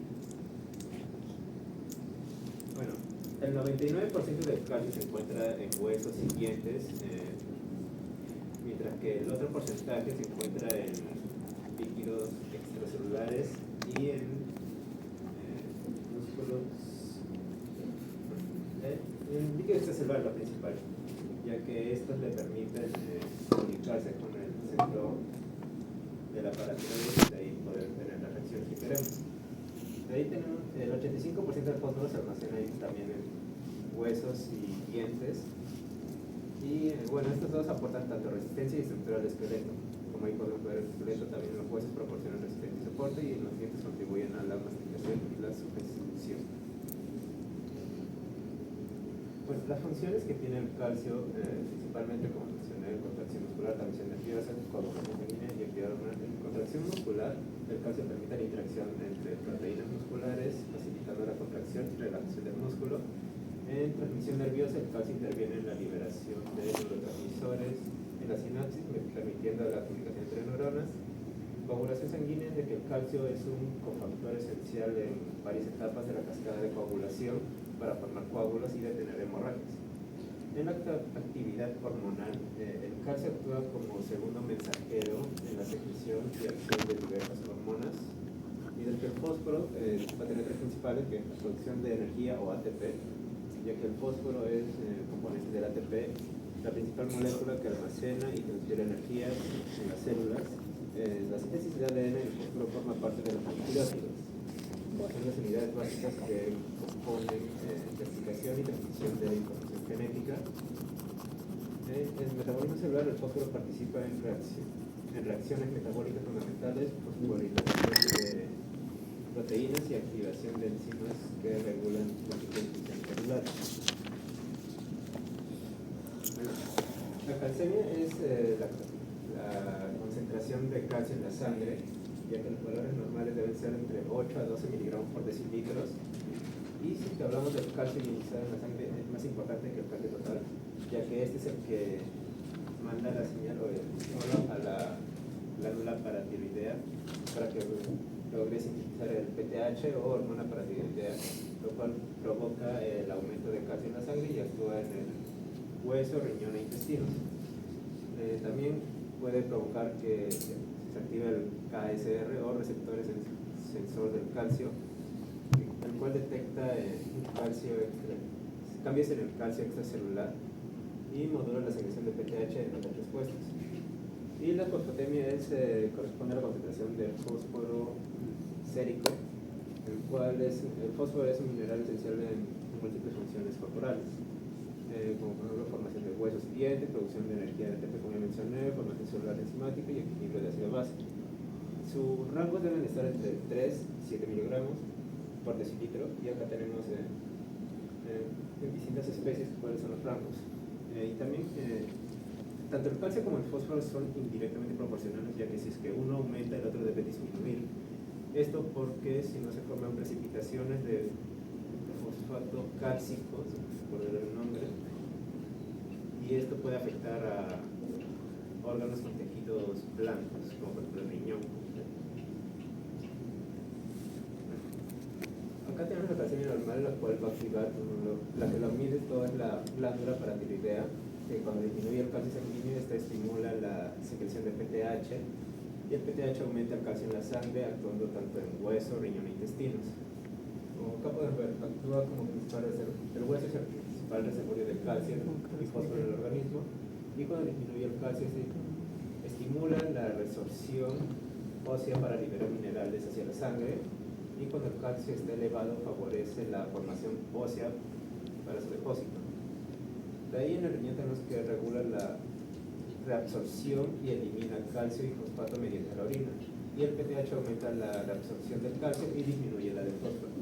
Bueno, el 99% del calcio se encuentra en huesos y dientes, mientras que el otro porcentaje se encuentra en líquidos extracelulares y en músculos. En líquido extracelular, lo principal. ya que estos le permiten comunicarse con el centro del aparato y de ahí poder tener las reacciones que queremos. De ahí tenemos el 85% del fósforo se almacena ahí también en huesos y dientes. Y bueno, estos dos aportan tanto resistencia y estructura al esqueleto. Como ahí podemos ver el esqueleto, también los huesos proporcionan resistencia y soporte, y los dientes contribuyen a la masticación y la sujeción. Pues las funciones que tiene el calcio, principalmente como mencioné, contracción muscular, transmisión nerviosa, coagulación sanguínea y actividad hormonal. En contracción muscular, el calcio permite la interacción entre proteínas musculares, facilitando la contracción y relajación del músculo. En transmisión nerviosa, el calcio interviene en la liberación de neurotransmisores en la sinapsis, permitiendo la comunicación entre neuronas. Coagulación sanguínea, de que el calcio es un cofactor esencial en varias etapas de la cascada de coagulación para formar coágulos y detener hemorragias. En la actividad hormonal, el calcio actúa como segundo mensajero en la secreción y acción de diversas hormonas, mientras que el fósforo va a tener tres principales, que es la producción de energía o ATP, ya que el fósforo es componente del ATP, la principal molécula que almacena y transfiere energía en las células. La síntesis de ADN, el fósforo forma parte de los nucleótidos. Son las unidades básicas que componen investigación y transmisión de información genética. En el metabolismo celular, el fósforo participa en reacciones metabólicas fundamentales, fosforilación de proteínas y activación de enzimas que regulan la función celular. La calcemia es la concentración de calcio en la sangre, ya que los valores normales deben ser entre 8 a 12 miligramos por decilitros. Y si hablamos del calcio ionizado en la sangre, es más importante que el calcio total, ya que este es el que manda la señal o el estímulo a la glándula paratiroidea para que logre sintetizar el PTH o hormona paratiroidea, lo cual provoca el aumento de calcio en la sangre y actúa en el hueso, riñón e intestinos. También puede provocar que se active el KSR o receptores sensor del calcio, el cual detecta cambios en el calcio extracelular y modula la secreción de PTH en otras respuestas. Y la fosfatemia corresponde a la concentración del fósforo sérico, el cual el fósforo es un mineral esencial en múltiples funciones corporales, como por ejemplo formación de huesos y dientes, producción de energía de ATP, como ya mencioné, formación celular enzimática y equilibrio de ácido base. Sus rangos deben estar entre 3 y 7 miligramos por decilitro, y acá tenemos en distintas especies cuáles son los rangos. Y también tanto el calcio como el fósforo son indirectamente proporcionales, ya que si es que uno aumenta, el otro debe disminuir. Esto porque si no se forman precipitaciones de fosfato cálcico, por el nombre, y esto puede afectar a órganos con tejidos blancos, como por ejemplo el riñón. Acá tenemos la calcemia normal, la cual va a activar, la que lo mide toda es la glándula paratiroidea, que cuando disminuye el calcio sanguíneo, esta estimula la secreción de PTH, y el PTH aumenta el calcio en la sangre, actuando tanto en hueso, riñón e intestinos. Como acá podemos ver, actúa como principal reservorio. El hueso es el principal reservorio de calcio y fósforo en el organismo, y cuando disminuye el calcio se estimula la resorción ósea para liberar minerales hacia la sangre, y cuando el calcio está elevado favorece la formación ósea para su depósito. De ahí en el riñón tenemos que regula la reabsorción y elimina calcio y fosfato mediante la orina, y el PTH aumenta la reabsorción del calcio y disminuye la del fósforo,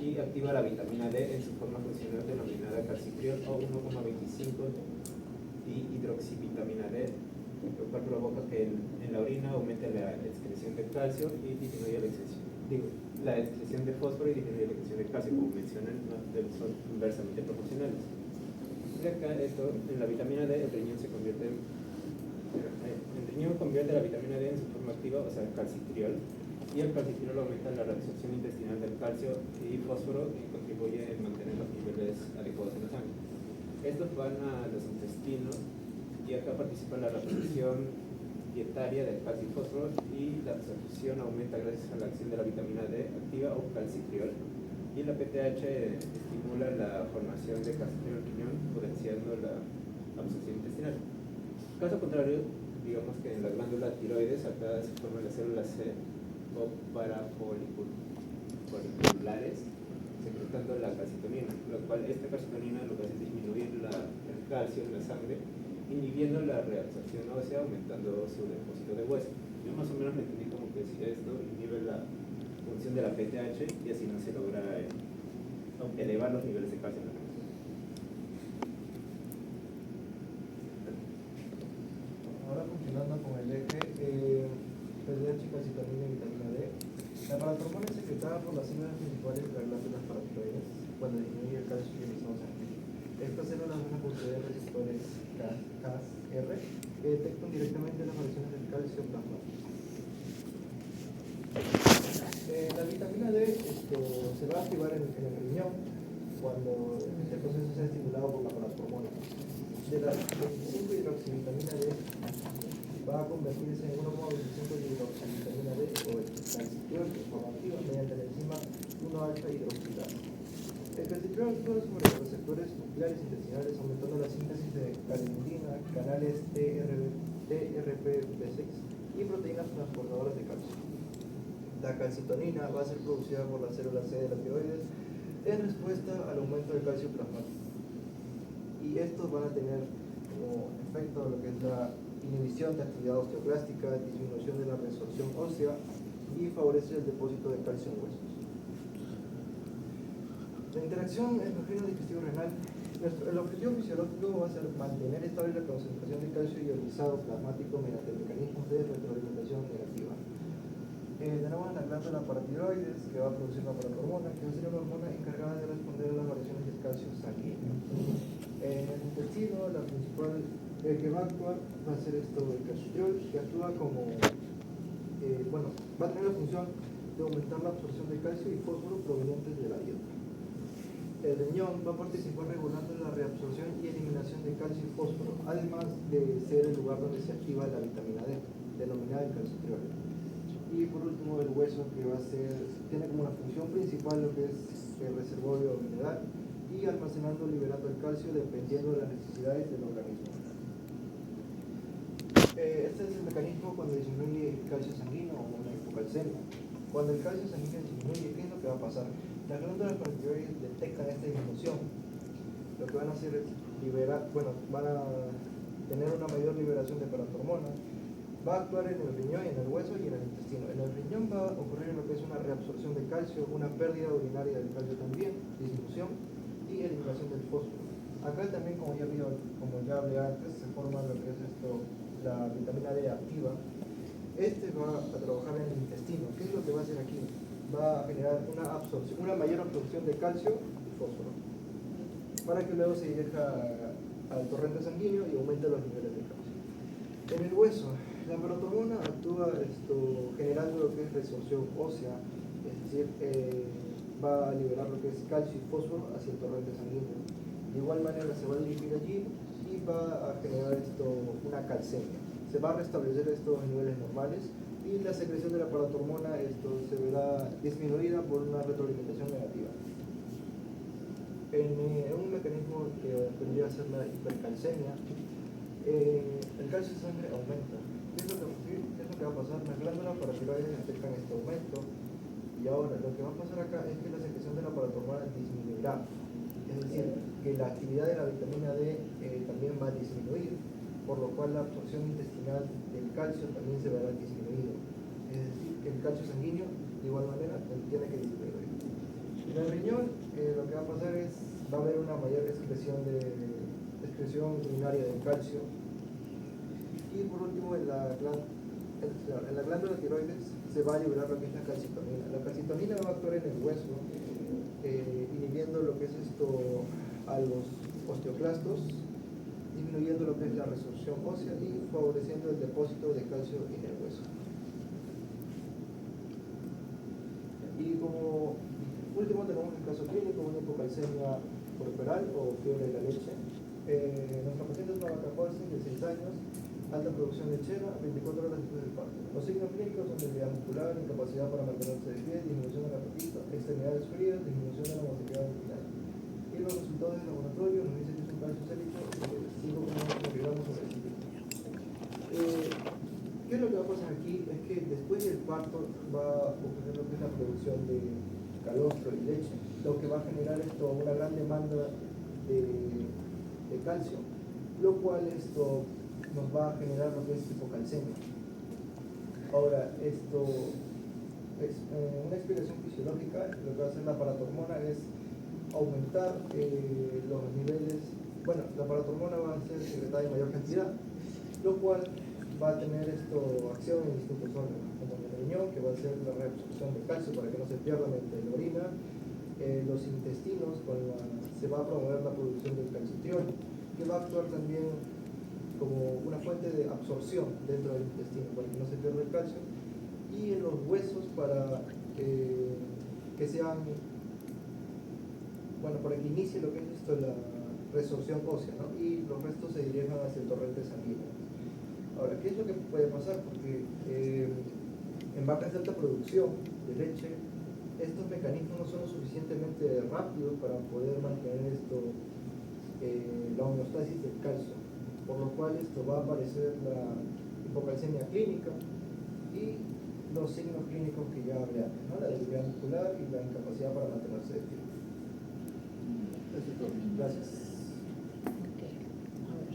y activa la vitamina D en su forma funcional denominada calcitriol o 1,25 dihidroxivitamina D, lo cual provoca que en la orina aumente la excreción de calcio y disminuye la excreción de fósforo y disminuye la excreción de calcio, como mencioné, son inversamente proporcionales. Y acá en la vitamina D, el riñón convierte la vitamina D en su forma activa, o sea, calcitriol, y el calcitriol aumenta la reabsorción intestinal del calcio y fósforo y contribuye en mantener los niveles adecuados en la sangre. Estos van a los intestinos, y acá participa la reabsorción dietaria del calcio y fósforo, y la absorción aumenta gracias a la acción de la vitamina D activa o calcitriol, y la PTH estimula la formación de calcitriol en el riñón, potenciando la absorción intestinal. Caso contrario, digamos que en la glándula tiroides acá se forman las células C o parafoliculares secretando la calcitonina, lo cual esta calcitonina lo que hace es disminuir el calcio en la sangre, inhibiendo la reabsorción ósea, aumentando su depósito de hueso. Yo más o menos me entendí como que si esto inhibe la función de la PTH y así no se logra elevar los niveles de calcio en la sangre. Ahora funcionando con el eje PTH, calcitonina y vitamina D. La paratormona es secretada por las células principales de las glándulas paratiroides cuando disminuye el calcio ionizado sanguíneo. Estas células van a poseer receptores CAS-R que detectan directamente las variaciones del calcio plasmático. La vitamina D se va a activar en el riñón cuando este proceso sea estimulado por la paratormona. De la 25 hidroxivitamina D va a convertirse en 1,25 de hidroxivitamina D o el calcitriol informativa mediante la enzima 1-alfa hidroxilasa. El calcitriol actúa sobre los receptores nucleares intestinales aumentando la síntesis de calinina, canales TRPV6 y proteínas transportadoras de calcio. La calcitonina va a ser producida por las células C de la tiroides en respuesta al aumento del calcio plasmático. Y estos van a tener como efecto lo que es la inhibición de actividad osteoclástica, disminución de la resorción ósea y favorece el depósito de calcio en huesos. La interacción endocrino digestivo renal, el objetivo fisiológico va a ser mantener estable la concentración de calcio ionizado plasmático mediante mecanismos de retroalimentación negativa. Tenemos la glándula paratiroides que va a producir la paratormona, que va a ser una hormona encargada de responder a las variaciones del calcio sanguíneo. En el intestino, la principal que va a actuar va a ser el calcitriol, que actúa como, va a tener la función de aumentar la absorción de calcio y fósforo provenientes de la dieta. El riñón va a participar regulando la reabsorción y eliminación de calcio y fósforo, además de ser el lugar donde se activa la vitamina D, denominada el calcitriol. Y por último, el hueso, que tiene como una función principal lo que es el reservorio mineral y almacenando, liberando el calcio dependiendo de las necesidades del organismo. Este es el mecanismo cuando disminuye el calcio sanguíneo o una hipocalcemia. Cuando el calcio sanguíneo disminuye, ¿qué es lo que va a pasar? Las glándulas paratiroides detectan esta disminución. Lo que van a hacer es van a tener una mayor liberación de paratormona. Va a actuar en el riñón, en el hueso y en el intestino. En el riñón va a ocurrir lo que es una reabsorción de calcio, una pérdida urinaria del calcio también, disminución y eliminación del fósforo. Acá también, como ya hablé antes, se forma lo que es la vitamina D activa. Va a trabajar en el intestino. ¿Qué es lo que va a hacer aquí? Va a generar una mayor absorción de calcio y fósforo, para que luego se dirija al torrente sanguíneo y aumente los niveles de calcio. En el hueso, la paratormona actúa generando lo que es resorción ósea, es decir, va a liberar lo que es calcio y fósforo hacia el torrente sanguíneo. De igual manera se va a dirigir allí y va a generar una calcemia. Se va a restablecer estos niveles normales y la secreción de la paratormona se verá disminuida por una retroalimentación negativa. En un mecanismo que vendría a ser la hipercalcemia, el calcio de sangre aumenta. ¿Qué es lo que va a pasar? Las glándulas paratiroides detectan este aumento y ahora lo que va a pasar acá es que la secreción de la paratormona disminuirá. Es decir, que la actividad de la vitamina D también va a disminuir, por lo cual la absorción intestinal del calcio también se verá disminuido. Es decir, que el calcio sanguíneo de igual manera tiene que disminuir. En el riñón lo que va a pasar es va a haber una mayor excreción urinaria del calcio. Y por último, en la glándula tiroides se va a liberar lo que es la calcitonina. La calcitonina va a actuar en el hueso, inhibiendo lo que es a los osteoclastos, disminuyendo lo que es la resorción ósea y favoreciendo el depósito de calcio en el hueso. Y como último tenemos el caso clínico, una hipocalcemia corporal o fiebre de la leche. Nuestra paciente es una vaca Holstein de 6 años, alta producción lechera, 24 horas después del parto. Los signos clínicos son debilidad muscular, incapacidad para mantenerse de pie, disminución de la apetito, extremidades frías, disminución de la motilidad intestinal. Y los resultados del laboratorio nos dicen que es un calcio sérico de 5,9 ¿Qué es lo que va a pasar aquí? Es que después del parto va a ocurrir lo que es la producción de calostro y leche, lo que va a generar esto una gran demanda de calcio, lo cual esto nos va a generar lo que es hipocalcemia. Ahora, esto es una explicación fisiológica. Lo que va a hacer la paratormona es aumentar los niveles. Bueno, la paratormona va a ser secretada en mayor cantidad, lo cual va a tener acción en distintos órganos, como en el riñón, que va a ser la reabsorción de calcio para que no se pierda mediante la orina. Los intestinos, se va a promover la producción del calcitriol, que va a actuar también como una fuente de absorción dentro del intestino para que no se pierda el calcio, y en los huesos para que sean, bueno, para que inicie lo que es la resorción ósea, ¿no? Y los restos se dirijan hacia el torrente sanguíneo. Ahora, ¿qué es lo que puede pasar? Porque en vacas de alta producción de leche, estos mecanismos no son lo suficientemente rápidos para poder mantener la homeostasis del calcio, por lo cual va a aparecer la hipocalcemia clínica y los signos clínicos que ya hablé antes, ¿no? La debilidad muscular y la incapacidad para mantenerse de pie. Eso es todo. Gracias. Ok, a ver.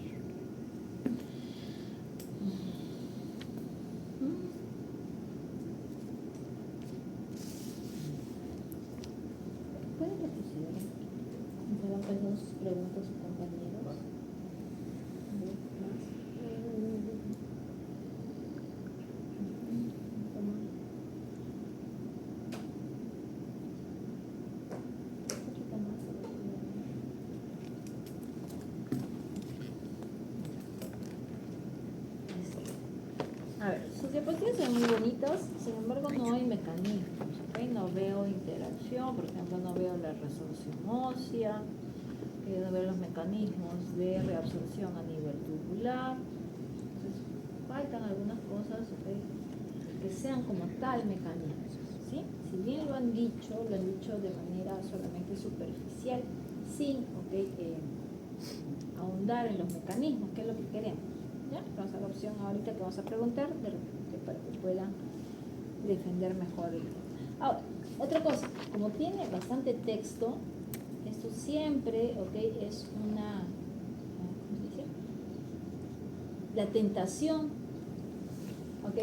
¿Pueden retroceder? Interrumpen dos preguntas a sus compañeros. A ver, sus diapositivas son muy bonitas, sin embargo no hay mecanismos, ¿ok? No veo interacción, por ejemplo, no veo la resolución ósea, no veo los mecanismos de reabsorción a nivel tubular. Entonces, faltan algunas cosas, ¿ok? Que sean como tal mecanismos, ¿sí? Si bien lo han dicho de manera solamente superficial, sin, ¿ok? Ahondar en los mecanismos, que es lo que queremos. ¿Ya? Vamos a la opción ahorita que vamos a preguntar, de repente para que puedan defender mejor el tema. Ahora, otra cosa, como tiene bastante texto, esto siempre, ¿ok? Es una, ¿cómo se dice? La tentación, ¿ok?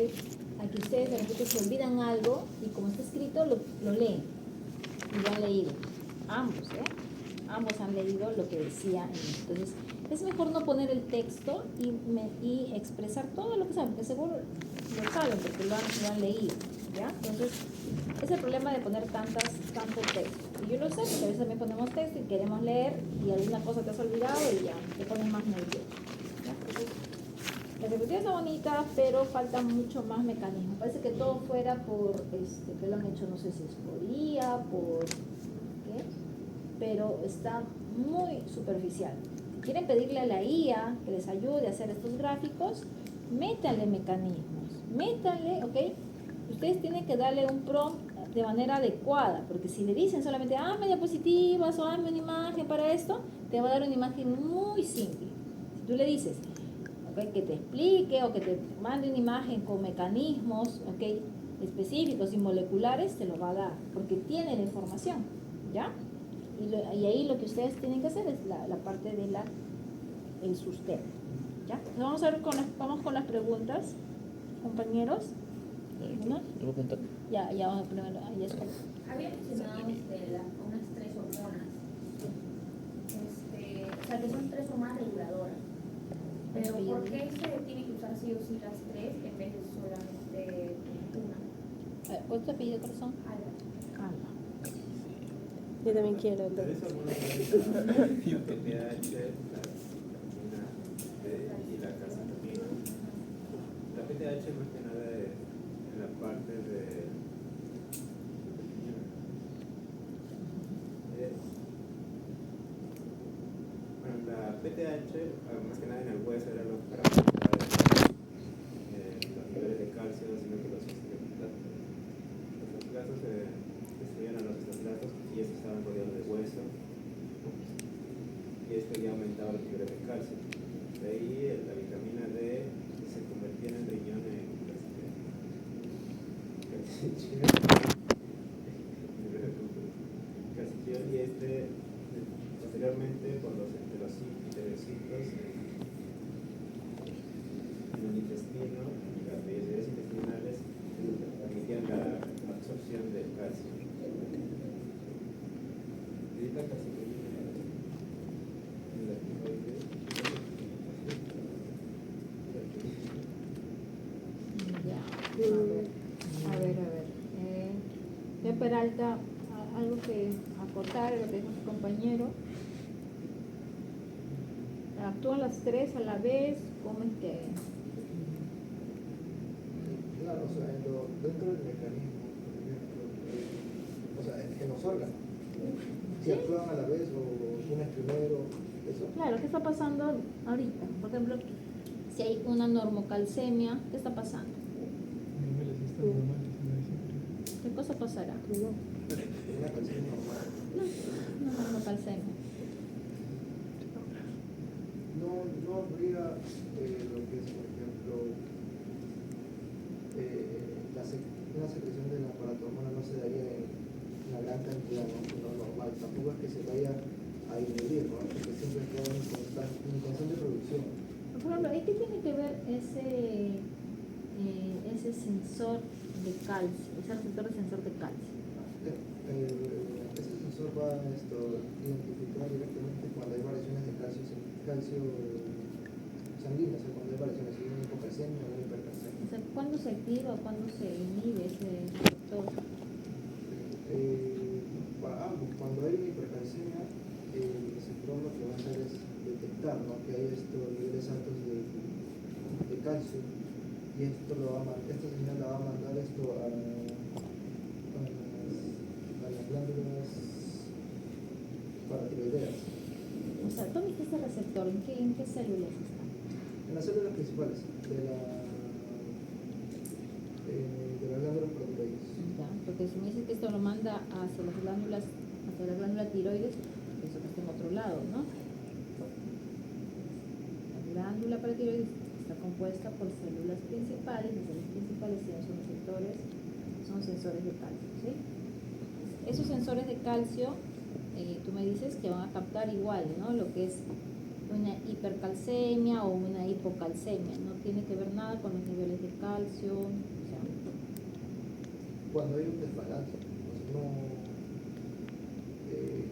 A que ustedes de repente se olvidan algo y como está escrito lo leen y lo han leído. Ambos, Ambos han leído lo que decía en esto. Entonces, es mejor no poner el texto y expresar todo lo que saben, porque seguro lo saben porque lo han leído, ¿ya? Entonces, es el problema de poner tanto texto. Y yo lo sé, porque a veces también ponemos texto y queremos leer y alguna cosa te has olvidado y ya te pones más nervioso, ¿ya? Entonces, la diapositiva está bonita, pero falta mucho más mecanismo. Parece que todo fuera por, que lo han hecho, no sé si es por IA, ¿qué? Pero está muy superficial. Si quieren pedirle a la IA que les ayude a hacer estos gráficos, métanle mecanismos, métanle, ¿ok? Ustedes tienen que darle un prompt de manera adecuada, porque si le dicen solamente, hazme diapositivas o hazme una imagen para esto, te va a dar una imagen muy simple. Si tú le dices, ¿ok? Que te explique o que te mande una imagen con mecanismos, ¿ok? Específicos y moleculares, te lo va a dar, porque tiene la información, ¿ya? Y ahí lo que ustedes tienen que hacer es la parte de el sustento, ¿ya? Entonces vamos a ver vamos con las preguntas, compañeros. ¿No? Ya vamos a primero. Había mencionado unas 3 hormonas, o sea que son 3 hormonas reguladoras, pero ¿por qué se tiene que usar sí o sí las 3 en vez de solamente una? ¿Cuál es tu apellido, corazón? Alba. Yo también quiero. Tres hormonas y PTH, la vitamina D y la calcitonina. La PTH más que nada en la parte de bueno, la PTH más que nada en el hueso era lo que para los niveles de calcio, sino que los osteoclastos. Los osteoclastos destruían a los osteoclastos y estos estaban rodeados de hueso, y esto ya aumentaba los niveles de calcio. De ahí la vitamina D se convertía en el riñón en calcificación y posteriormente por los enterocitos en el intestino, las vellosidades intestinales permitían la absorción del calcio. Evita calcificación en la tiroides. Ya, a ver. Peralta, algo que aportar a lo que dijo su compañero. ¿Actúan las tres a la vez? ¿Cómo es que? Claro, o sea, dentro del mecanismo, por ejemplo, o sea, en los órganos, si actúan a la vez o una es primero, eso. Claro, ¿qué está pasando ahorita? Por ejemplo, si hay una normocalcemia, ¿qué está pasando? ¿Qué cosa pasará? Una calcemia normal. Una normocalcemia. No habría lo que es, por ejemplo, una secreción de la paratormona no se daría en una gran cantidad, ¿no? Sino normal. Tampoco es que se vaya a inhibir, ¿no? Porque siempre está en constante producción. Por ejemplo, ¿y qué tiene que ver ese sensor de calcio, ese receptor de sensor de calcio? Ese sensor va a identificar directamente cuando hay variaciones de calcio sanguíneo, o sea, cuando hay variaciones, si hay una hipocalcemia o una hipercalcemia. O sea, ¿cuándo se activa o cuándo se inhibe ese receptor? Para ambos, cuando hay una hipercalcemia, el receptor lo que va a hacer es detectar, ¿no?, que hay estos niveles altos de calcio, y esta señal la va a mandar a las glándulas paratiroideas. O sea, ¿dónde está ese receptor? ¿En qué células está? En las células principales de las glándulas paratiroides. Ya, porque si me dices que esto lo manda hacia la glándula tiroides, eso que está en otro lado, ¿no? La glándula paratiroides está compuesta por células principales, las células principales son sensores de calcio, ¿sí? Esos sensores de calcio, tú me dices que van a captar igual, ¿no? Lo que es una hipercalcemia o una hipocalcemia, no tiene que ver nada con los niveles de calcio, o sea, cuando hay un desbalance,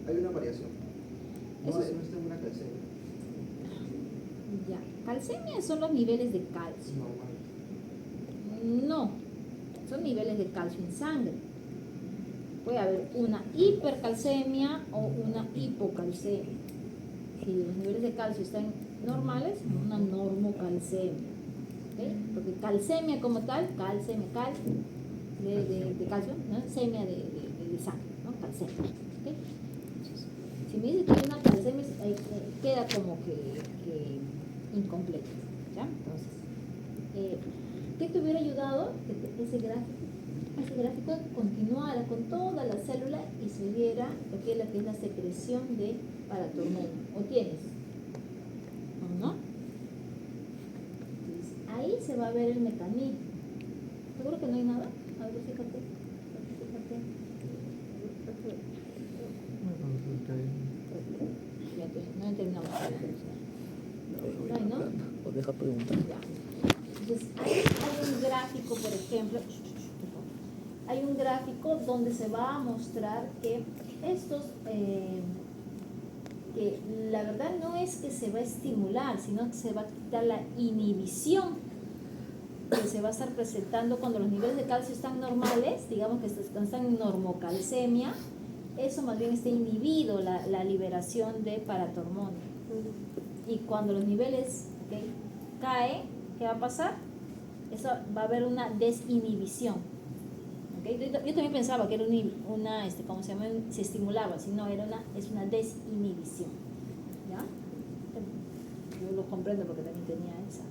hay una variación, no está en una calcemia. ya, calcemia son los niveles de calcio. Normal. No, son niveles de calcio en sangre. Puede haber una hipercalcemia o una hipocalcemia. Si los niveles de calcio están normales, una normocalcemia. ¿Okay? Porque calcemia como tal, calcemia, de calcio, ¿no? Semia de sangre, ¿no? Calcemia. ¿Okay? Entonces, si me dices que hay una calcemia, queda como que incompleto. ¿Ya? Entonces, ¿qué te hubiera ayudado? Que ese gráfico continuara con toda la célula y se viera lo que es la secreción de paratormona. ¿O tienes? ¿O no? Entonces, ahí se va a ver el mecanismo. ¿Seguro que no hay nada? A ver, fíjate. No he terminado. No hay, ¿no? ¿O deja preguntar? Ya. Entonces, hay un gráfico, por ejemplo, hay un gráfico donde se va a mostrar que que la verdad no es que se va a estimular, sino que se va a quitar la inhibición que se va a estar presentando cuando los niveles de calcio están normales, digamos que están en normocalcemia, eso más bien está inhibido la liberación de paratormona. Y cuando los niveles caen, ¿qué va a pasar? Eso va a haber una desinhibición. ¿Okay? Yo también pensaba que era una ¿cómo se llama? Se estimulaba, sino es una desinhibición. ¿Ya? Yo lo comprendo porque también tenía ese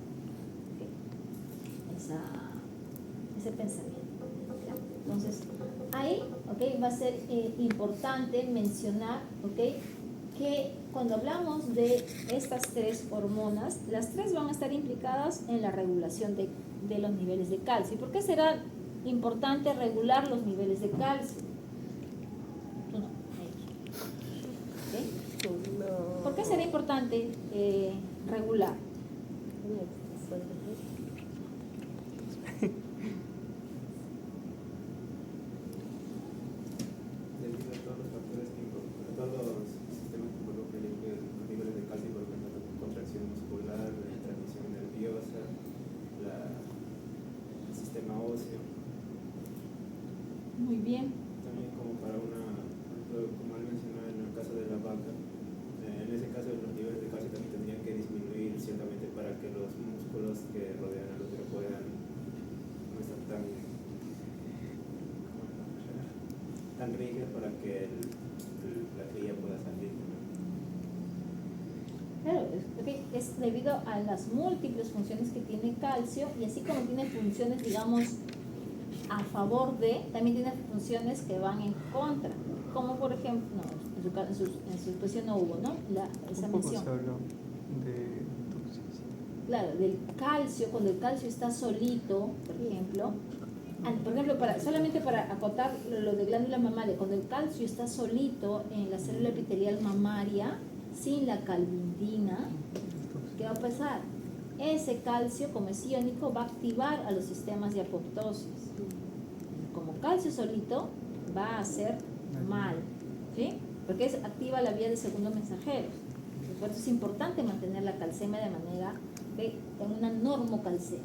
pensamiento. ¿Ya? Entonces, ahí va a ser importante mencionar que cuando hablamos de estas tres hormonas, las tres van a estar implicadas en la regulación de los niveles de calcio. ¿Y por qué será importante regular los niveles de calcio. Tú no, ¿ok? ¿Por qué sería importante regular? Debido a todos los factores que involucran, a todos los sistemas que involucran los niveles de calcio, por ejemplo, la contracción muscular, la transmisión nerviosa, el sistema óseo. Muy bien. También como para como él mencionó en el caso de la vaca, en ese caso los niveles de calcio también tendrían que disminuir ciertamente para que los músculos que rodean al útero puedan no estar tan rígidos para que la cría pueda salir. Claro, es debido a las múltiples funciones que tiene calcio, y así como tiene funciones, digamos, a favor de, también tiene funciones que van en contra, como por ejemplo, no, en su exposición no hubo, ¿no? Esa Un poco mención. se habló de toxicidad. Claro, del calcio, cuando el calcio está solito, por ejemplo, solamente para acotar lo de glándula mamaria, cuando el calcio está solito en la célula epitelial mamaria, sin la calvindina, ¿qué va a pasar? Ese calcio, como es iónico, va a activar a los sistemas de apoptosis. Como calcio solito, va a hacer mal, ¿sí? Porque activa la vía de segundo mensajero. Por eso es importante mantener la calcemia de manera en una normocalcemia,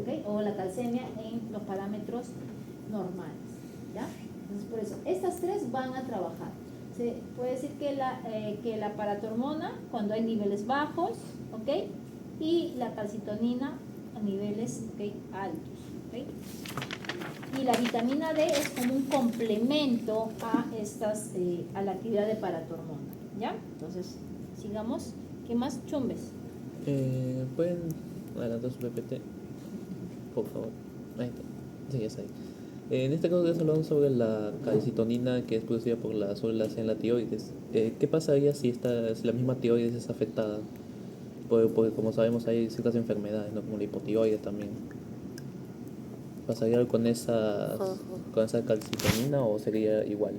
¿okay? O la calcemia en los parámetros normales, ¿ya? Entonces, por eso, estas tres van a trabajar. Se puede decir que la paratormona cuando hay niveles bajos, ¿ok? Y la calcitonina a niveles, ¿okay?, altos, ¿okay? Y la vitamina D es como un complemento a la actividad de paratormona, ¿ya? Entonces, sigamos. ¿Qué más? Chumbes. ¿Pueden adelantar su PPT? Por favor. Ahí está. Sí, ya está ahí. En este caso ya hablamos sobre la calcitonina que es producida por las células en la tiroides. ¿Qué pasaría si la misma tiroides es afectada? Porque como sabemos hay ciertas enfermedades, ¿no? Como la hipotiroides también. ¿Pasaría algo con esa calcitonina o sería igual?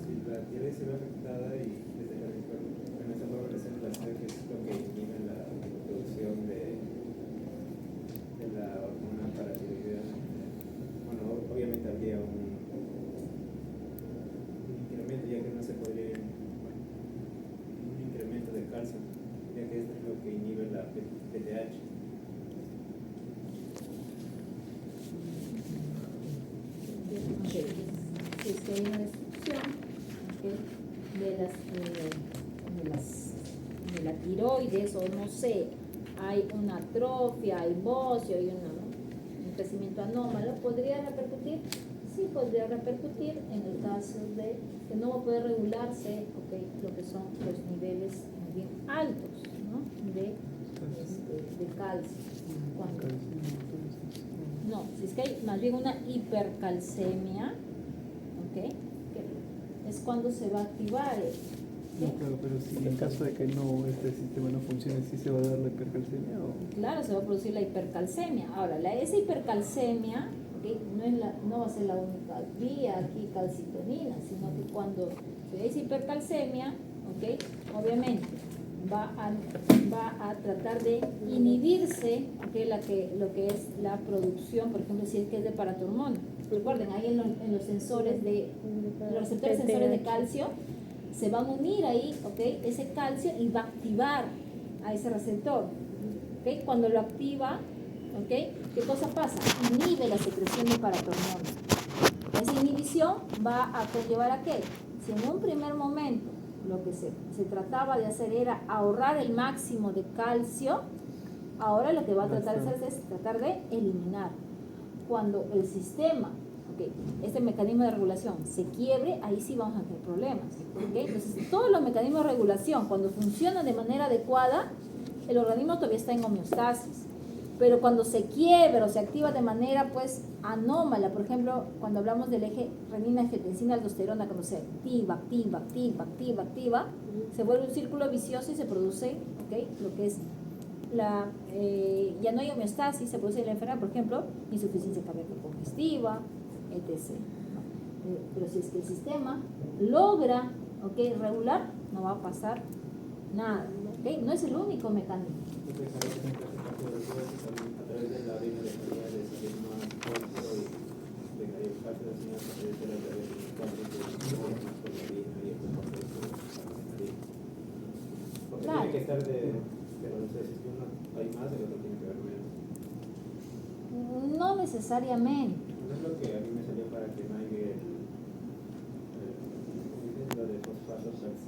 Si la tiroides se ve afectada y desde la forma de células que es lo que inhibe la producción de la hormona paratiroidea, bueno, obviamente habría un incremento, ya que no se podría, un incremento de calcio, ya que esto es lo que inhibe la PTH. Es que hay una destrucción, ¿okay?, de la tiroides, o no sé, hay una atrofia, hay bocio, hay un crecimiento anómalo, ¿podría repercutir? Sí, podría repercutir en el caso de que no va a poder regularse, ¿okay?, lo que son los niveles bien altos, ¿no?, de calcio. No, si es que hay más bien una hipercalcemia, ¿ok?, que es cuando se va a activar. No, claro, pero si en caso de que este sistema no funcione, ¿sí se va a dar la hipercalcemia? Claro, se va a producir la hipercalcemia. Ahora, esa hipercalcemia, ¿okay?, no va a ser la única vía aquí calcitonina, sino que cuando se da esa hipercalcemia, ¿okay?, obviamente va a tratar de inhibirse, ¿okay?, lo que es la producción, por ejemplo, si es que es de paratormona. Recuerden, ahí en los sensores los receptores sensores de calcio, se van a unir ahí, ¿okay?, ese calcio, y va a activar a ese receptor, ¿okay? Cuando lo activa, ¿okay?, ¿qué cosa pasa? Inhibe la secreción de paratormona. Esa inhibición va a conllevar a qué? Si en un primer momento lo que se trataba de hacer era ahorrar el máximo de calcio, ahora lo que va a tratar de hacer es tratar de eliminar. Cuando el sistema, ¿okay?, este mecanismo de regulación se quiebre, ahí sí vamos a tener problemas, ¿okay? Entonces, todos los mecanismos de regulación, cuando funcionan de manera adecuada, el organismo todavía está en homeostasis. Pero cuando se quiebra o se activa de manera pues anómala, por ejemplo, cuando hablamos del eje renina-angiotensina-aldosterona, cuando se activa, se vuelve un círculo vicioso y se produce, ¿okay?, lo que es ya no hay homeostasis, se produce la enfermedad, por ejemplo, insuficiencia cardíaca congestiva, etc. Pero si es que el sistema logra, ¿ok?, regular, no va a pasar nada, ¿ok? No es el único mecanismo. Yo pensaba que siempre hace parte de los huesos, también a través de la vena dejaría de salir más fósforo y dejaría el calcio así a través de la través de los cables de más por la vena y el proceso de porque Claro. tiene que estar de, pero no sé si uno hay más, el otro tiene que haber menos. No necesariamente. No es lo que a mí me salió para que no haya lo de fosfato calcio.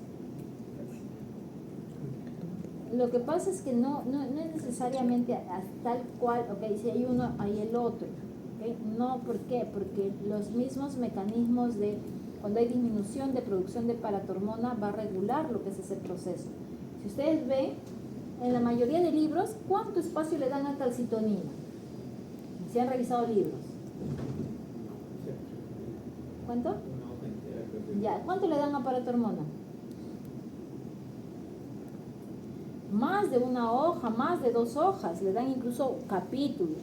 Lo que pasa es que no es necesariamente tal cual, ok, si hay uno, hay el otro. ¿Okay? No, ¿por qué? Porque los mismos mecanismos de, cuando hay disminución de producción de paratormona, va a regular lo que es ese proceso. Si ustedes ven, en la mayoría de libros, ¿cuánto espacio le dan a calcitonina? Si han revisado libros. ¿Cuánto? Una hoja entera, creo que. Ya, ¿cuánto le dan a paratormona? Más de una hoja, más de 2 hojas, le dan incluso capítulos,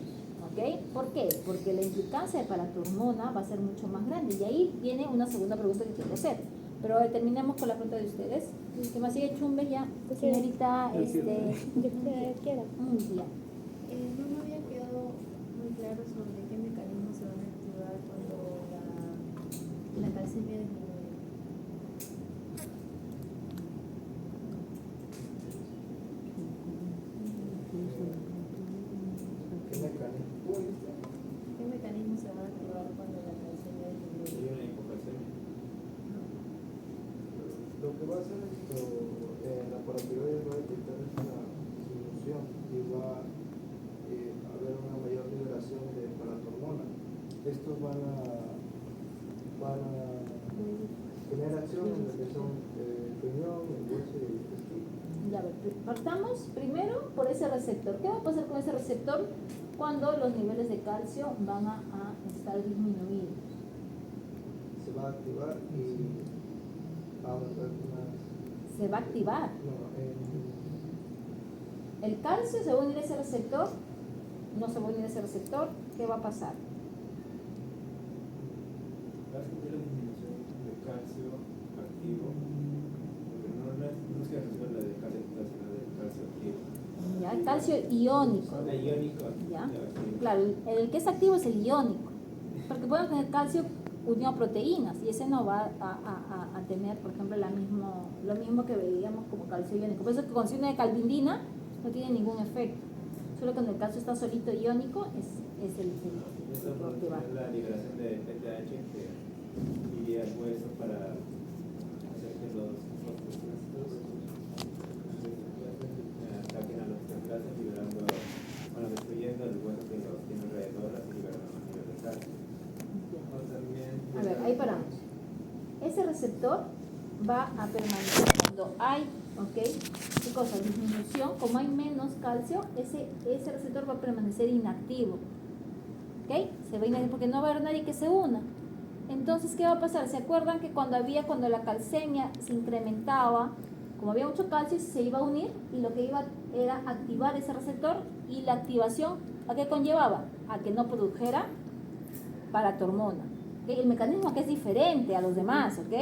¿ok? ¿Por qué? Porque la implicancia de paratormona va a ser mucho más grande. Y ahí viene una segunda pregunta que quiero hacer. Pero terminemos con la pregunta de ustedes. Que más sigue Chumbe ya, señorita, Yo quiera. ya. No me había quedado muy claro sobre qué mecanismos se van a activar cuando la calcemia disminuye. ¿Qué mecanismo? ¿Qué mecanismos se van a activar cuando la calcemia disminuye? Sería una hipocalcemia. Lo que va a hacer esto, la paratiroides va a detectar una disminución y va a haber una mayor liberación de paratormona. Estos van a tener acción en lo que son el riñón, el hueso y el intestino. Ya, a ver, partamos primero por ese receptor. ¿Qué va a pasar con ese receptor cuando los niveles de calcio van a estar disminuidos? Se va a activar y va a haber unas... Se va a activar. No, El calcio se va a unir a ese receptor, no se va a unir a ese receptor, ¿qué va a pasar? Va a sentir la disminución de calcio activo, porque no es que reciba la de calcio total, sino del calcio activo. ¿Ya? El calcio iónico. La iónico ¿Ya? activo. Claro, el que es activo es el iónico, porque pueden tener calcio unido a proteínas y ese no va a tener, por ejemplo, lo mismo que veíamos como calcio iónico. Por eso que con de calvindina no tiene ningún efecto. Solo cuando el calcio está solito iónico es el Eso que va. es la liberación de PTH que iría al hueso para hacer que los ataquen a los templáceos, liberando, bueno, destruyendo el hueso que los tiene alrededor, así liberando más nivel de calcio. O también, A ver, ahí paramos. Ese receptor va a permanecer cuando hay, ¿ok? ¿Qué cosa? Disminución, como hay menos calcio, ese receptor va a permanecer inactivo, ¿ok? Se va a inactivo porque no va a haber nadie que se una. Entonces, ¿qué va a pasar? ¿Se acuerdan que cuando la calcemia se incrementaba, como había mucho calcio, se iba a unir y lo que iba era activar ese receptor y la activación, ¿a qué conllevaba? A que no produjera paratormona. ¿Okay? El mecanismo que es diferente a los demás, ¿ok?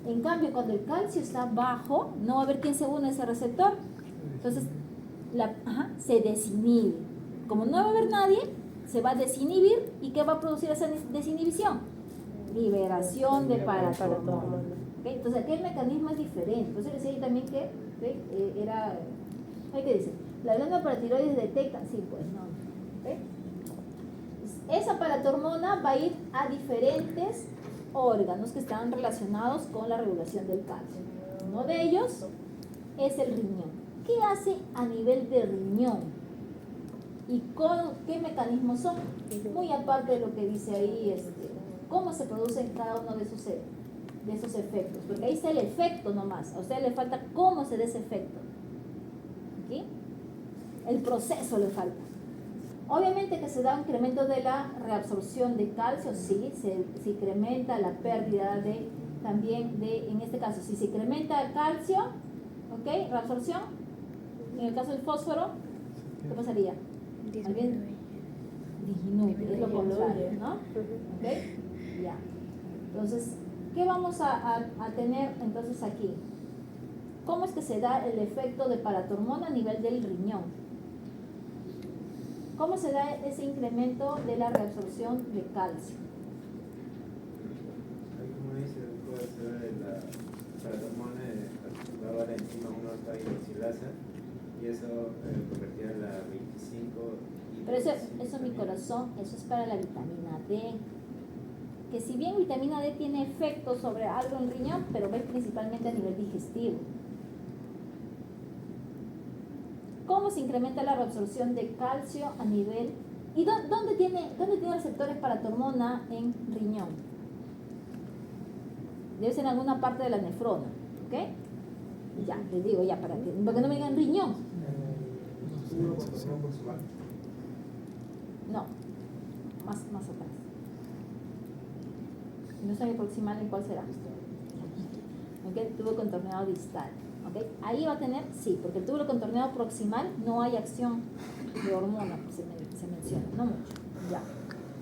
En cambio, cuando el calcio está bajo, no va a haber quien se une a ese receptor. Entonces, se desinhibe. Como no va a haber nadie, se va a desinhibir. ¿Y qué va a producir esa desinhibición? Liberación de paratormona. ¿Okay? Entonces, aquí el mecanismo es diferente. Entonces, decía ahí también que ¿qué dice? La glándula paratiroides detecta, sí, pues no. ¿Okay? Esa paratormona va a ir a diferentes órganos que están relacionados con la regulación del calcio. Uno de ellos es el riñón. ¿Qué hace a nivel de riñón? ¿Y qué mecanismos son? Muy aparte de lo que dice ahí, cómo se producen cada uno de esos efectos. Porque ahí está el efecto nomás. A usted le falta cómo se da ese efecto. ¿Okay? El proceso le falta. Obviamente que se da un incremento de la reabsorción de calcio, sí, se incrementa la pérdida en este caso, si se incrementa el calcio, ¿ok? Reabsorción, en el caso del fósforo, ¿qué pasaría? Más bien disminuye, es lo contrario, ¿no? ¿Ok? Ya. Entonces, ¿qué vamos a tener entonces aquí? ¿Cómo es que se da el efecto de paratormona a nivel del riñón? ¿Cómo se da ese incremento de la reabsorción de calcio? Ahí, como dice, puede ser la paratormona activaba la enzima 1-alfa-hidroxilasa y eso convertía la 25. Pero eso mi corazón, eso es para la vitamina D. Que si bien vitamina D tiene efecto sobre algo en el riñón, pero ve principalmente a nivel digestivo. ¿Cómo se incrementa la reabsorción de calcio a nivel? ¿Y dónde tiene receptores paratormona en riñón? Debe ser en alguna parte de la nefrona, ¿ok? Ya, les digo ya, porque no me digan riñón. No, más atrás. No soy proximal, ¿en cuál será? ¿Ok? Tubo contorneado distal. ¿Ok? Ahí va a tener, sí, porque el tubo contorneado proximal no hay acción de hormona, se menciona, no mucho. Ya.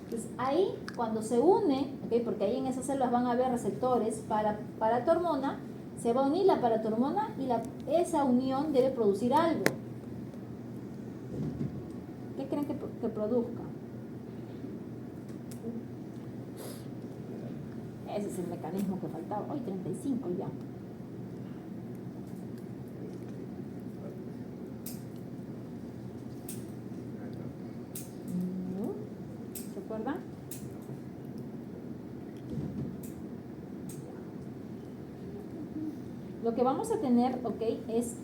Entonces ahí, cuando se une, ¿ok? Porque ahí en esas células van a haber receptores para paratormona, se va a unir la paratormona y esa unión debe producir algo. ¿Qué creen que produzca? Ese es el mecanismo que faltaba. Hoy 35 ya. ¿Se acuerdan? Lo que vamos a tener, ¿ok? Es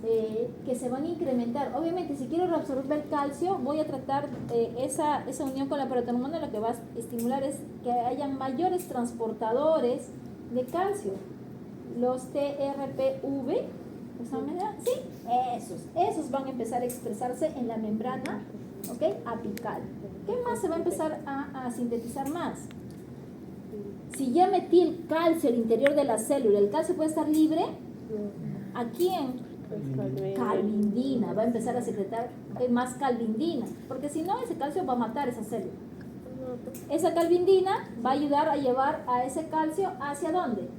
que se van a incrementar. Obviamente, si quiero reabsorber calcio, voy a tratar esa unión con la paratormona. Lo que va a estimular es que hayan mayores transportadores de calcio. Los TRPV, ¿sí? Esos van a empezar a expresarse en la membrana, ¿ok? Apical. ¿Qué más se va a empezar a sintetizar más? Si ya metí el calcio al interior de la célula, ¿el calcio puede estar libre? ¿A quién? Calvindina. Va a empezar a secretar más calvindina, porque si no, ese calcio va a matar esa célula. Esa calvindina va a ayudar a llevar a ese calcio ¿hacia dónde?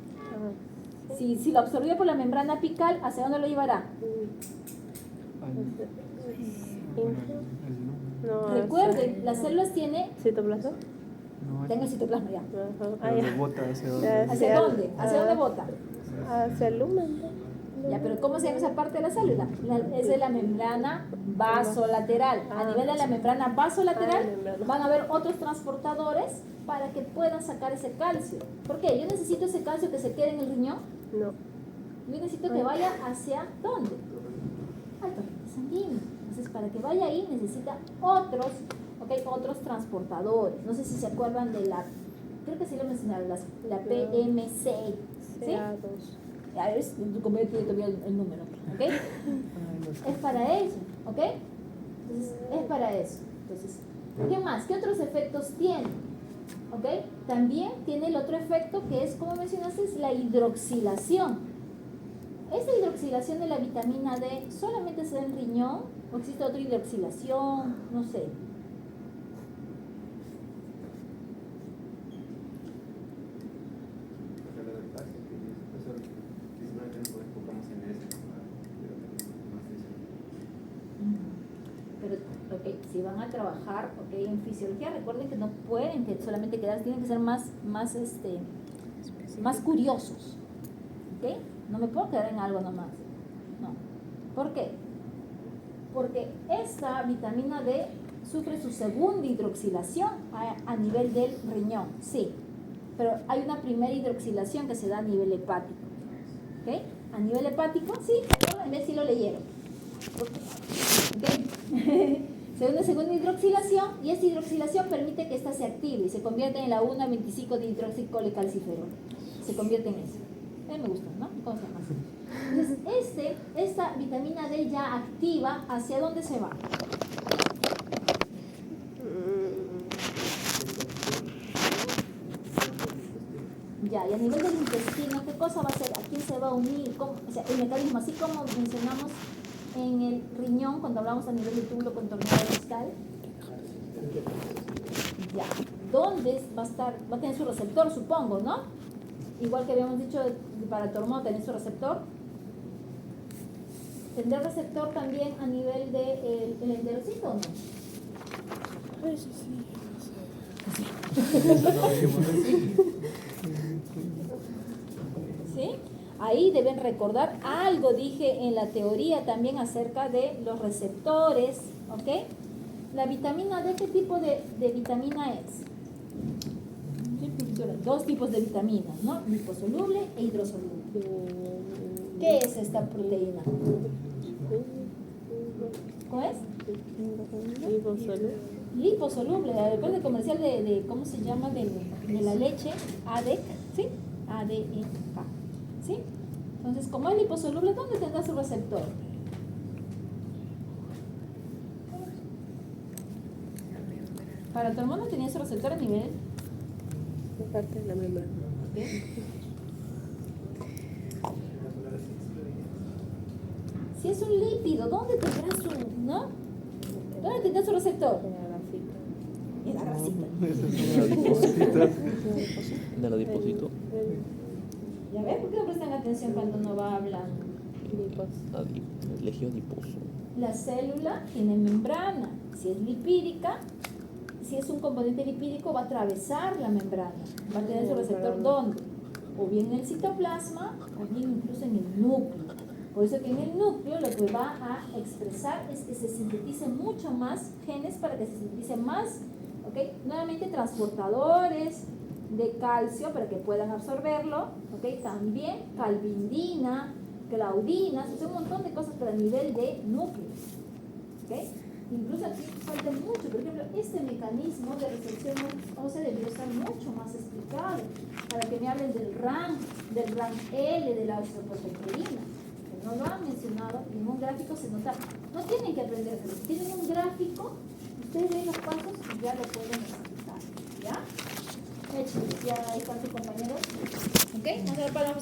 Si lo absorbió por la membrana apical, ¿hacia dónde lo llevará? Recuerden, las células tienen ¿Citoplasma? tengo el citoplasma ya. ¿Hacia dónde? ¿Hacia dónde bota? Hacia el lumen. Ya, pero ¿cómo se llama esa parte de la célula? Es de la membrana vasolateral. A nivel de la membrana vasolateral van a haber otros transportadores para que puedan sacar ese calcio. ¿Por qué? Yo necesito ese calcio que se quede en el riñón. No. Yo necesito que vaya hacia ¿dónde? Al torrente sanguíneo. Entonces, para que vaya ahí necesita otros transportadores. No sé si se acuerdan de creo que sí lo mencionaron, la PMC. ¿Sí? Ya ves, como yo tiene todavía el número, ¿ok? Es para eso, ¿ok? Entonces, es para eso. Entonces, ¿qué más? ¿Qué otros efectos tiene? ¿Ok? También tiene el otro efecto que es, como mencionaste, es la hidroxilación. ¿Esta hidroxilación de la vitamina D solamente se da en riñón? ¿O existe otra hidroxilación? No sé. Pero, ok, si van a trabajar, ok, en fisiología, recuerden que no pueden que solamente quedarse, tienen que ser más curiosos, ok. No me puedo quedar en algo nomás, no. ¿Por qué? Porque esta vitamina D sufre su segunda hidroxilación a nivel del riñón, sí. Pero hay una primera hidroxilación que se da a nivel hepático, ¿ok? A nivel hepático, sí, en vez si lo leyeron. ¿Okay? Segunda hidroxilación, y esta hidroxilación permite que ésta se active y se convierte en la 1,25 de hidroxicolecalciferol. Se convierte en eso. A mí me gusta, ¿no? ¿Cómo se llama? Entonces, esta vitamina D ya activa, ¿hacia dónde se va? Ya, y a nivel del intestino, ¿qué cosa va a hacer? ¿A quién se va a unir? ¿Cómo? O sea, el mecanismo, así como mencionamos en el riñón cuando hablamos a nivel de túbulo contorneado distal? Ya. ¿Dónde va a estar? Va a tener su receptor, supongo, ¿no? Igual que habíamos dicho para tu hormona, tener su receptor. ¿Tendrá receptor también a nivel del el enterocito o no? Eso sí, ¿Sí? Ahí deben recordar algo, dije en la teoría también acerca de los receptores, ¿ok? La vitamina D, ¿qué tipo de vitamina es? Sí, profesora, dos tipos de vitaminas, ¿no? Liposoluble e hidrosoluble. ¿Qué es esta proteína? ¿Cómo es? Liposoluble, recuerda el comercial de ¿cómo se llama? De la leche, ADEK, ¿sí? ADEK, ¿sí? Entonces, como es liposoluble, ¿dónde tendrá su receptor? Para tu hormona tenía su receptor a nivel. Parte de la membrana. ¿Okay? Si es un lípido, ¿dónde tendrá su, no? ¿Dónde tendrá su receptor? En la grasita. De la depósito. ¿Ya ves? ¿Por qué no prestan atención cuando uno va hablando? Legio adiposo. La célula tiene membrana. Si es lipídica, si es un componente lipídico, va a atravesar la membrana. Va a tener su receptor ¿dónde? O bien en el citoplasma, o bien incluso en el núcleo. Por eso que en el núcleo lo que va a expresar es que se sinteticen mucho más genes para que se sinteticen más, ¿ok? Nuevamente transportadores de calcio para que puedan absorberlo, ¿ok? También calvindina, claudina, son un montón de cosas para el nivel de núcleo, ¿ok? Incluso aquí falta mucho, por ejemplo, este mecanismo de recepción ósea debió estar mucho más explicado para que me hablen del RAM L, de la osteoproteína. No lo han mencionado, en un gráfico se nota, no tienen que aprenderse, si tienen un gráfico, ustedes ven los pasos y ya lo pueden explicar, ¿ya? Ya están sus compañeros, ¿ok? Vamos a ver para